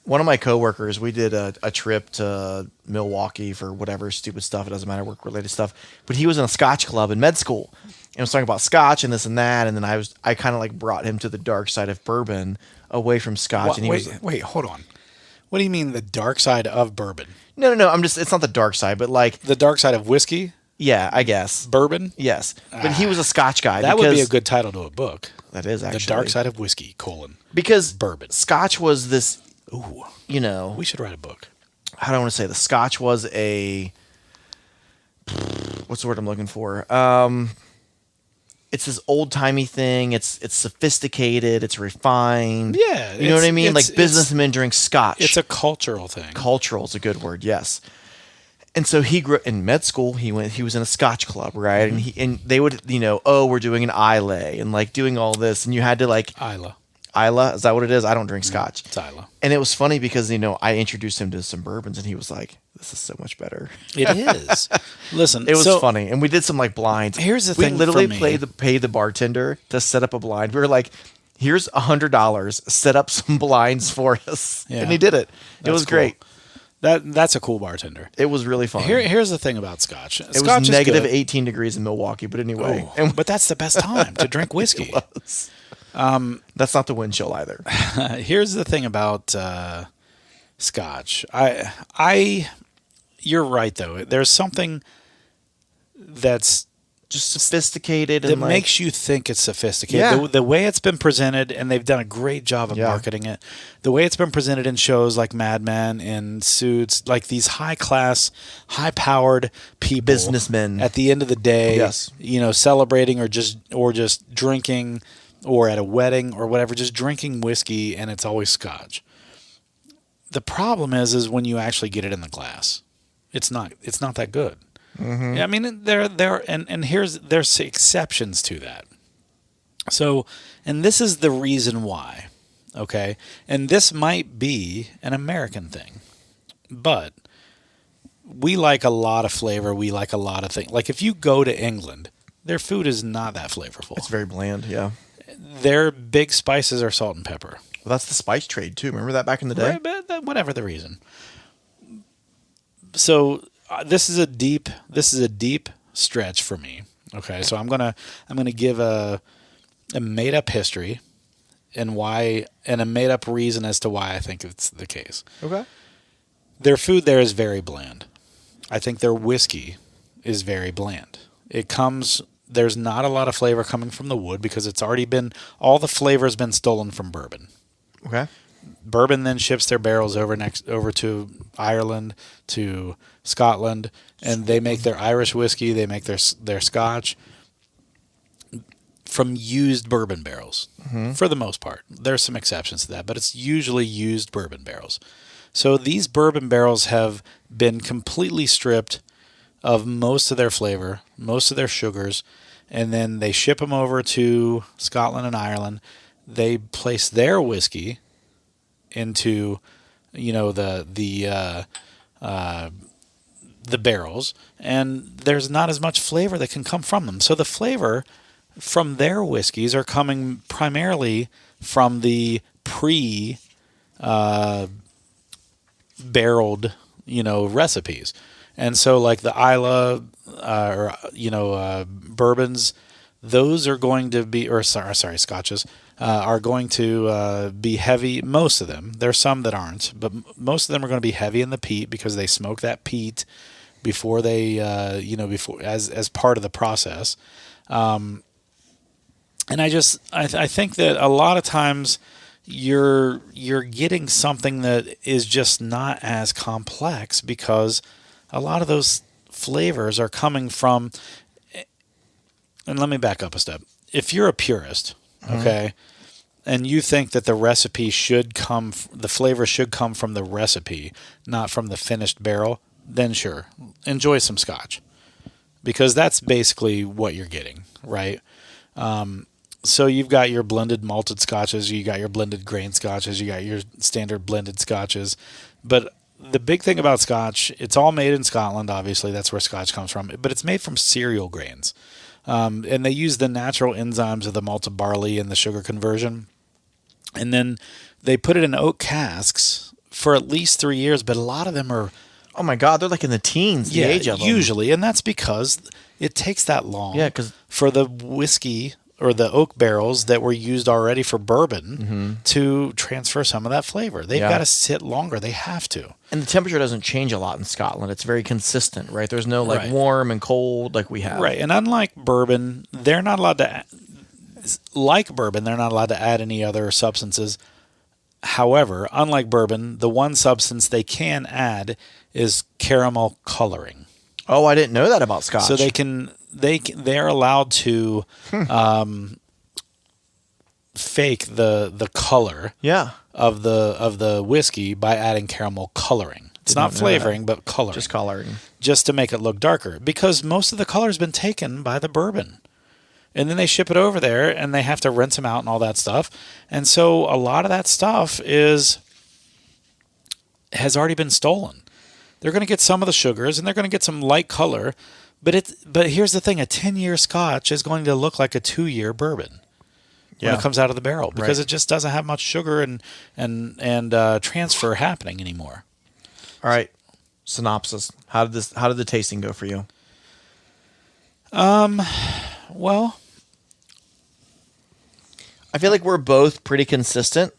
Speaker 2: One of my coworkers, we did a trip to Milwaukee for whatever stupid stuff. It doesn't matter, work-related stuff. But he was in a scotch club in med school, and was talking about scotch and this and that. And then I kind of like brought him to the dark side of bourbon, away from scotch.
Speaker 1: Wait, hold on. What do you mean the dark side of bourbon?
Speaker 2: No. It's not the dark side, but like
Speaker 1: the dark side of whiskey.
Speaker 2: Yeah, I guess
Speaker 1: Bourbon.
Speaker 2: Yes, but he was a scotch guy.
Speaker 1: That would be a good title to a book.
Speaker 2: That is actually
Speaker 1: The Dark Side of Whiskey:
Speaker 2: because
Speaker 1: bourbon.
Speaker 2: Scotch was this.
Speaker 1: Ooh,
Speaker 2: we
Speaker 1: should write a book.
Speaker 2: How do I want to say? The Scotch was a. What's the word I'm looking for? It's this old timey thing. It's sophisticated. It's refined.
Speaker 1: Yeah,
Speaker 2: you know what I mean. Like businessmen drink Scotch.
Speaker 1: It's a cultural thing.
Speaker 2: Cultural is a good word. Yes. And so he grew in med school. He was in a Scotch club, right?
Speaker 1: Mm-hmm.
Speaker 2: And they would, we're doing an Islay and like doing all this, and you had to like Isla, is that what it is? I don't drink Scotch.
Speaker 1: It's Isla.
Speaker 2: And it was funny because I introduced him to some bourbons, and he was like, "This is so much better."
Speaker 1: It is. Listen,
Speaker 2: it was funny, and we did some like blinds.
Speaker 1: Here's the thing.
Speaker 2: We literally paid the bartender to set up a blind. We were like, "Here's $100. Set up some blinds for us," and he did it. It was great.
Speaker 1: That's a cool bartender.
Speaker 2: It was really fun.
Speaker 1: Here's the thing about Scotch.
Speaker 2: It was negative 18 degrees in Milwaukee, but anyway.
Speaker 1: But that's the best time to drink whiskey.
Speaker 2: It was. That's not the wind chill either.
Speaker 1: Here's the thing about Scotch. You're right though. There's something that's
Speaker 2: just sophisticated
Speaker 1: that
Speaker 2: and
Speaker 1: makes you think it's sophisticated.
Speaker 2: Yeah.
Speaker 1: The way it's been presented, and they've done a great job of marketing it. The way it's been presented in shows like Mad Men and Suits, like these high class, high powered people,
Speaker 2: businessmen
Speaker 1: at the end of the day,
Speaker 2: yes.
Speaker 1: Celebrating or just drinking, or at a wedding or whatever, just drinking whiskey, and it's always Scotch. The problem is when you actually get it in the glass, it's not that good. Mm-hmm. I mean, there's exceptions to that. So, and this is the reason why, okay? And this might be an American thing, but we like a lot of flavor. We like a lot of things. Like if you go to England, their food is not that flavorful.
Speaker 2: It's very bland, yeah.
Speaker 1: Their big spices are salt and pepper.
Speaker 2: Well, that's the spice trade too. Remember that back in the day?
Speaker 1: Right, but whatever the reason. So this is a deep stretch for me. Okay, so I'm gonna give a made up history and a made up reason as to why I think it's the case.
Speaker 2: Okay. Their
Speaker 1: food there is very bland. I think their whiskey is very bland. There's not a lot of flavor coming from the wood because all the flavor has been stolen from bourbon.
Speaker 2: Okay.
Speaker 1: Bourbon then ships their barrels over to Ireland, to Scotland, and they make their Irish whiskey, they make their Scotch from used bourbon barrels, for the most part. There's some exceptions to that, but it's usually used bourbon barrels. So these bourbon barrels have been completely stripped of most of their flavor, most of their sugars, and then they ship them over to Scotland and Ireland. They place their whiskey into, the barrels, and there's not as much flavor that can come from them. So the flavor from their whiskeys are coming primarily from the barreled, recipes. And so like the Isla, bourbons, those are going to be, scotches, are going to be heavy. Most of them. There's some that aren't, but most of them are going to be heavy in the peat because they smoke that peat before they, before as part of the process. And I think that a lot of times you're getting something that is just not as complex because a lot of those flavors are coming from. And let me back up a step. If you're a purist, okay, and you think that the flavor should come from the recipe, not from the finished barrel, then sure, enjoy some scotch, because that's basically what you're getting, right? So you've got your blended malted scotches, you got your blended grain scotches, you got your standard blended scotches. But the big thing about scotch, it's all made in Scotland, obviously. That's where scotch comes from. But it's made from cereal grains. And they use the natural enzymes of the malted barley and the sugar conversion. And then they put it in oak casks for at least 3 years. But a lot of them are...
Speaker 2: Oh, my God. They're like in the teens, the age of them.
Speaker 1: Usually. And that's because it takes that long for the whiskey or the oak barrels that were used already for bourbon to transfer some of that flavor. They've got to sit longer. They have to. And
Speaker 2: the temperature doesn't change a lot in Scotland. It's very consistent, right? There's no warm and cold like we have.
Speaker 1: Right. And unlike bourbon, they're not allowed to add any other substances. However, unlike bourbon, the one substance they can add is caramel coloring.
Speaker 2: Oh, I didn't know that about scotch.
Speaker 1: So they're allowed to fake the color of the whiskey by adding caramel coloring. It's not flavoring, but coloring.
Speaker 2: Just coloring.
Speaker 1: Just to make it look darker, because most of the color has been taken by the bourbon. And then they ship it over there and they have to rinse them out and all that stuff. And so a lot of that stuff has already been stolen. They're going to get some of the sugars and they're going to get some light color. But here's the thing, a 10-year scotch is going to look like a 2-year bourbon when it comes out of the barrel, because it just doesn't have much sugar and transfer happening anymore.
Speaker 2: All right. Synopsis. How did the tasting go for you?
Speaker 1: Well,
Speaker 2: I feel like we're both pretty consistent.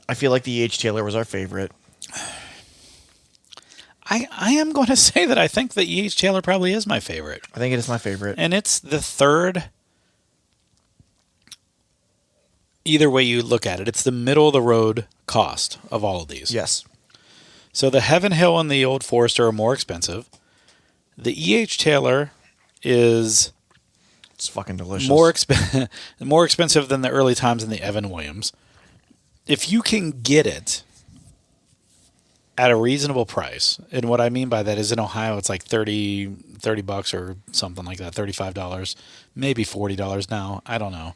Speaker 2: I feel like the E.H. Taylor was our favorite.
Speaker 1: I am going to say that I think that E.H. Taylor probably is my favorite.
Speaker 2: I think it is my favorite.
Speaker 1: And it's the third. Either way you look at it, it's the middle of the road cost of all of these.
Speaker 2: Yes.
Speaker 1: So the Heaven Hill and the Old Forester are more expensive. The E.H. Taylor is...
Speaker 2: It's fucking delicious.
Speaker 1: More expensive than the early times in the Evan Williams. If you can get it at a reasonable price, and what I mean by that is in Ohio it's like $30 or something like that, $35, maybe $40 now, I don't know,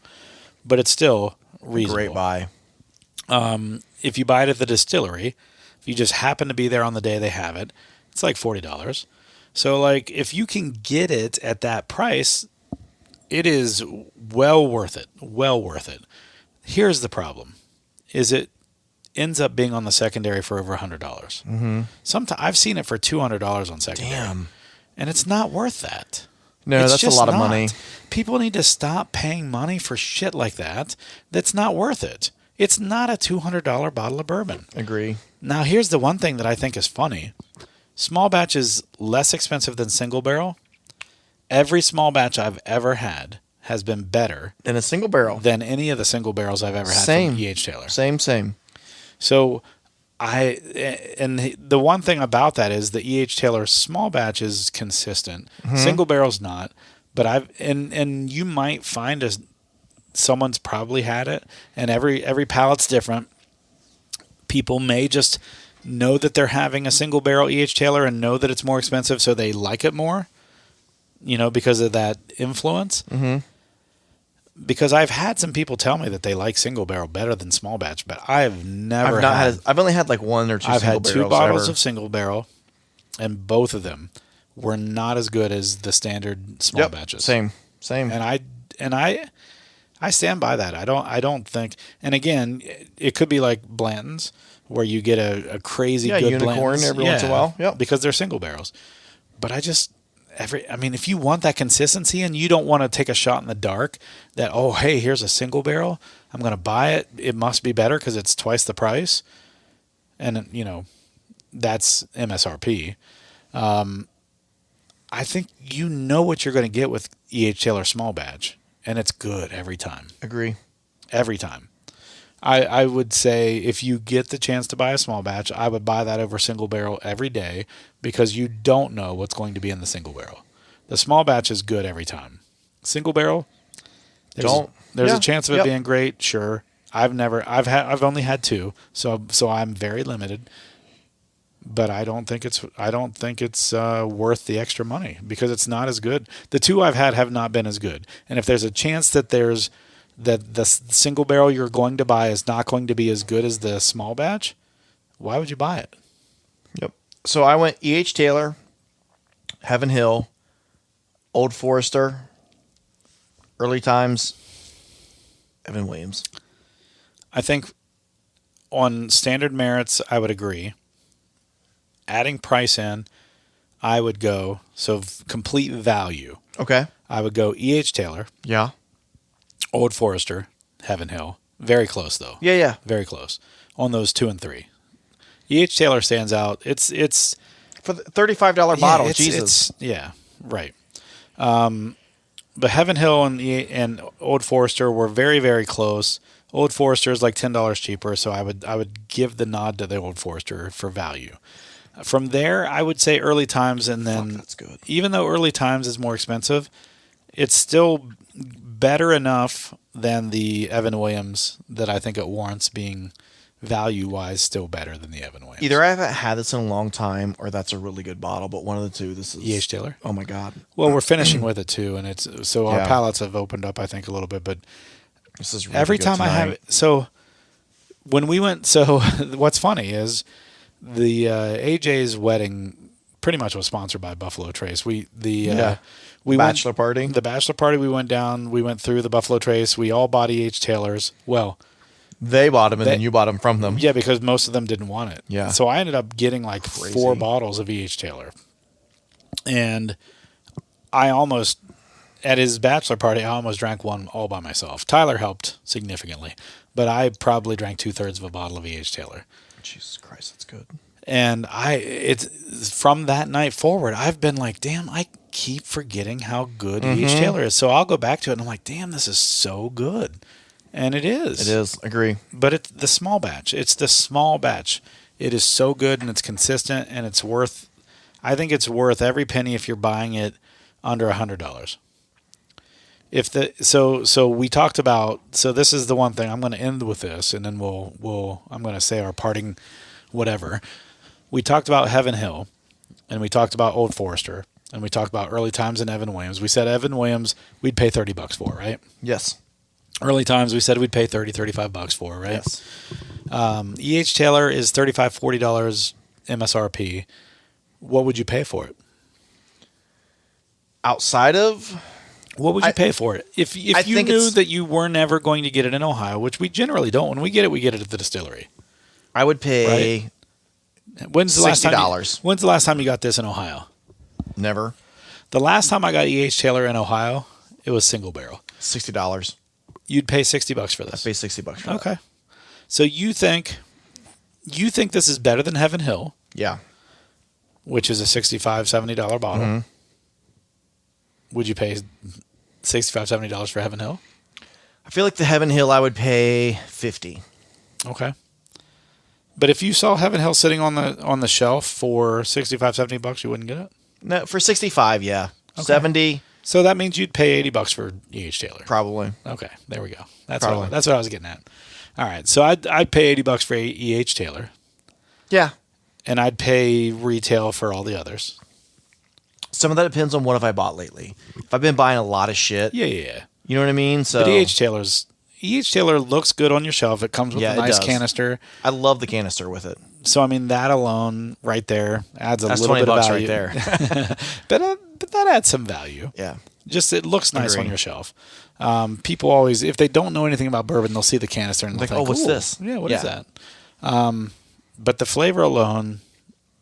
Speaker 1: but it's still reasonable.
Speaker 2: Great buy.
Speaker 1: If you buy it at the distillery, if you just happen to be there on the day they have it, it's like $40. So like if you can get it at that price, it is well worth it. Well worth it. Here's the problem: is it ends up being on the secondary for over $100. Mm-hmm. Sometimes I've seen it for $200 on secondary.
Speaker 2: Damn.
Speaker 1: And it's not worth that.
Speaker 2: No, that's a lot of money.
Speaker 1: People need to stop paying money for shit like that. That's not worth it. It's not a $200 bottle of bourbon.
Speaker 2: Agree.
Speaker 1: Now, here's the one thing that I think is funny. Small batch is less expensive than single barrel. Every small batch I've ever had has been better
Speaker 2: than a single barrel,
Speaker 1: than any of the single barrels I've ever had from E.H. Taylor.
Speaker 2: Same. So
Speaker 1: the one thing about that is the E.H. Taylor small batch is consistent. Mm-hmm. Single barrel's not. But and you might find someone's probably had it, and every palate's different. People may just know that they're having a single barrel E.H. Taylor and know that it's more expensive, so they like it more, because of that influence. Mm-hmm. Because I've had some people tell me that they like single barrel better than small batch, but I've
Speaker 2: only had like one or two.
Speaker 1: I've had 2 bottles of single barrel, and both of them were not as good as the standard small batches.
Speaker 2: Same.
Speaker 1: And I stand by that. I don't think. And again, it could be like Blanton's, where you get a crazy good
Speaker 2: unicorn
Speaker 1: Blanton's
Speaker 2: every once in a while. Yep.
Speaker 1: Because they're single barrels. But if you want that consistency and you don't want to take a shot in the dark that, oh, hey, here's a single barrel, I'm going to buy it. It must be better because it's twice the price. And, that's MSRP. I think you know what you're going to get with E.H. Taylor small batch, and it's good every time.
Speaker 2: Agree.
Speaker 1: Every time. I would say if you get the chance to buy a small batch, I would buy that over single barrel every day because you don't know what's going to be in the single barrel. The small batch is good every time. Single barrel, there's a chance of it being great, sure. I've only had 2, so I'm very limited. But I don't think it's worth the extra money because it's not as good. The 2 I've had have not been as good. And if there's a chance that the single barrel you're going to buy is not going to be as good as the small batch, why would you buy it?
Speaker 2: Yep. So I went E.H. Taylor, Heaven Hill, Old Forester, Early Times, Evan Williams.
Speaker 1: I think on standard merits, I would agree. Adding price in, I would go, so complete value.
Speaker 2: Okay.
Speaker 1: I would go E.H. Taylor.
Speaker 2: Yeah.
Speaker 1: Old Forester, Heaven Hill. Very close, though.
Speaker 2: Yeah.
Speaker 1: Very close on those 2 and 3. E.H. Taylor stands out. It's
Speaker 2: for the $35 bottle. Jesus.
Speaker 1: Right. But Heaven Hill and Old Forester were very, very close. Old Forester is like $10 cheaper, so I would give the nod to the Old Forester for value. From there, I would say Early Times, and then
Speaker 2: that's good. Even
Speaker 1: though Early Times is more expensive, it's still better enough than the Evan Williams that I think it warrants being value-wise still better than the Evan Williams.
Speaker 2: Either I haven't had this in a long time, or that's a really good bottle. But one of the two. This is
Speaker 1: E.H. Taylor.
Speaker 2: Oh my God.
Speaker 1: Well, we're finishing with it too, and it's so our palates have opened up, I think, a little bit. But
Speaker 2: this is really
Speaker 1: every
Speaker 2: good
Speaker 1: time
Speaker 2: tonight.
Speaker 1: I have it. So when we went, so what's funny is the AJ's wedding pretty much was sponsored by Buffalo Trace. The bachelor party. We went down. We went through the Buffalo Trace. We all bought E.H. Taylors. Well,
Speaker 2: they bought them, and then you bought them from them.
Speaker 1: Yeah, because most of them didn't want it.
Speaker 2: Yeah.
Speaker 1: So I ended up getting like 4 bottles of E.H. Taylor, and I almost at his bachelor party, I almost drank one all by myself. Tyler helped significantly, but I probably drank 2/3 of a bottle of E.H. Taylor.
Speaker 2: Jesus Christ, that's good.
Speaker 1: And it's from that night forward, I've been like, damn, I keep forgetting how good E.H. Taylor is. So I'll go back to it and I'm like, damn, this is so good. And it is.
Speaker 2: It is. Agree.
Speaker 1: But it's the small batch. It's the small batch. It is so good and it's consistent and it's worth, I think it's worth every penny if you're buying it under $100. So we talked about, so this is the one thing I'm going to end with this, and then I'm going to say our parting whatever. We talked about Heaven Hill, and we talked about Old Forester, and we talked about Early Times and Evan Williams. We said Evan Williams we'd pay $30 for, right?
Speaker 2: Yes.
Speaker 1: Early Times we said we'd pay $35 for, right?
Speaker 2: Yes.
Speaker 1: E.H. Taylor is $35, $40 MSRP. What would you pay for it?
Speaker 2: Outside of...
Speaker 1: What would you pay for it? If you knew that you were never going to get it in Ohio, which we generally don't. When we get it at the distillery.
Speaker 2: I would pay
Speaker 1: When's the
Speaker 2: $60.
Speaker 1: When's the last time you got this in Ohio?
Speaker 2: Never.
Speaker 1: The last time I got E.H. Taylor in Ohio, it was single barrel.
Speaker 2: $60.
Speaker 1: You'd pay $60 for this.
Speaker 2: I'd pay $60 for that.
Speaker 1: Okay. So you think this is better than Heaven Hill?
Speaker 2: Yeah.
Speaker 1: Which is a $65, $70 bottle. Mm-hmm. Would you pay $65, $70 for Heaven Hill?
Speaker 2: I feel like the Heaven Hill I would pay $50.
Speaker 1: Okay. But if you saw Heaven Hill sitting on the shelf for $65, $70, you wouldn't get it?
Speaker 2: No, for $65, yeah. Okay. $70.
Speaker 1: So that means you'd pay $80 for E.H. Taylor.
Speaker 2: Probably.
Speaker 1: Okay, there we go. That's what I was getting at. All right, so I'd pay $80 for E.H. Taylor.
Speaker 2: Yeah.
Speaker 1: And I'd pay retail for all the others.
Speaker 2: Some of that depends on what have I bought lately. If I've been buying a lot of shit.
Speaker 1: Yeah.
Speaker 2: You know what I mean? So,
Speaker 1: but E.H. Taylor looks good on your shelf. It comes with a nice canister.
Speaker 2: I love the canister with it.
Speaker 1: So I mean that alone right there adds a little bit of value.
Speaker 2: That's $20 right
Speaker 1: there. but that adds some value.
Speaker 2: Yeah.
Speaker 1: Just it looks nice on your shelf. People always, if they don't know anything about bourbon, they'll see the canister and they'll think,
Speaker 2: what's this?
Speaker 1: Yeah, what is that? But the flavor alone,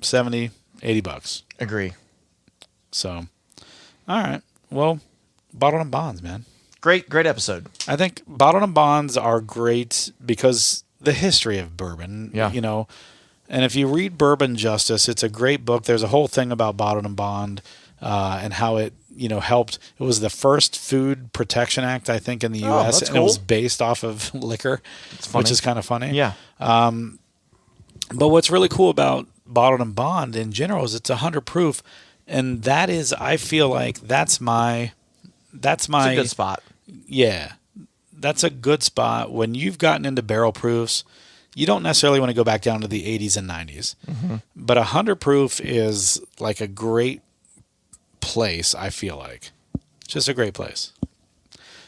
Speaker 1: $70, $80.
Speaker 2: Agree.
Speaker 1: So, all right. Well, Bottled and Bonds, man.
Speaker 2: Great episode.
Speaker 1: I think Bottled and Bonds are great because the history of bourbon, you know, and if you read Bourbon Justice, it's a great book. There's a whole thing about Bottled and Bond. and how it helped. It was the first Food Protection Act, I think, in the U.S.
Speaker 2: That's
Speaker 1: and it was
Speaker 2: cool.
Speaker 1: based off of liquor, which is kind of funny.
Speaker 2: Yeah.
Speaker 1: But what's really cool about Bottled and Bond in general is it's 100 proof, and that is, I feel like that's
Speaker 2: It's a good spot.
Speaker 1: Yeah, that's a good spot. When you've gotten into barrel proofs, you don't necessarily want to go back down to the 80s and 90s.
Speaker 2: Mm-hmm.
Speaker 1: But 100 proof is like a great place, I feel like. Just a great place.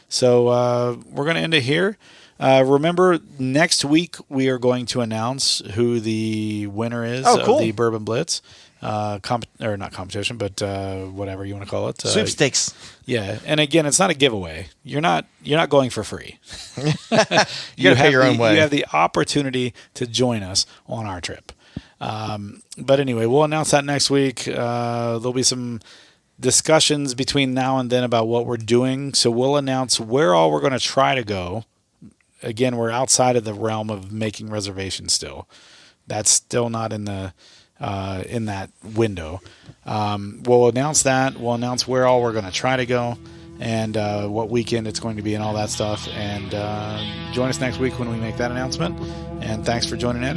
Speaker 1: So we're going to end it here. Remember, next week we are going to announce who the winner is of the Bourbon Blitz. Not competition, but whatever you want to call it.
Speaker 2: Sweepstakes.
Speaker 1: Yeah, and again, it's not a giveaway. You're not going for free.
Speaker 2: You got to pay your own way.
Speaker 1: You have the opportunity to join us on our trip. But anyway, we'll announce that next week. There'll be some discussions between now and then about what we're doing. So we'll announce where all we're going to try to go. Again, we're outside of the realm of making reservations still. That's still not in the in that window. We'll announce that. We'll announce where all we're going to try to go and what weekend it's going to be and all that stuff. And join us next week when we make that announcement. And thanks for joining in.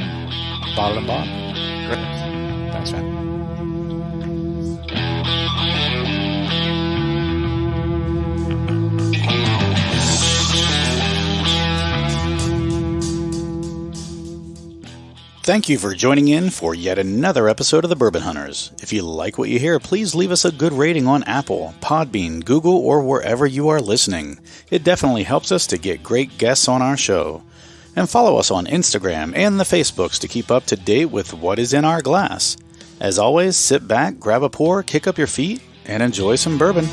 Speaker 1: Bottled and Bond. Great. Thanks, man.
Speaker 3: Thank you for joining in for yet another episode of the Bourbon Hunters. If you like what you hear, please leave us a good rating on Apple, Podbean, Google, or wherever you are listening. It definitely helps us to get great guests on our show. And follow us on Instagram and the Facebooks to keep up to date with what is in our glass. As always, sit back, grab a pour, kick up your feet, and enjoy some bourbon.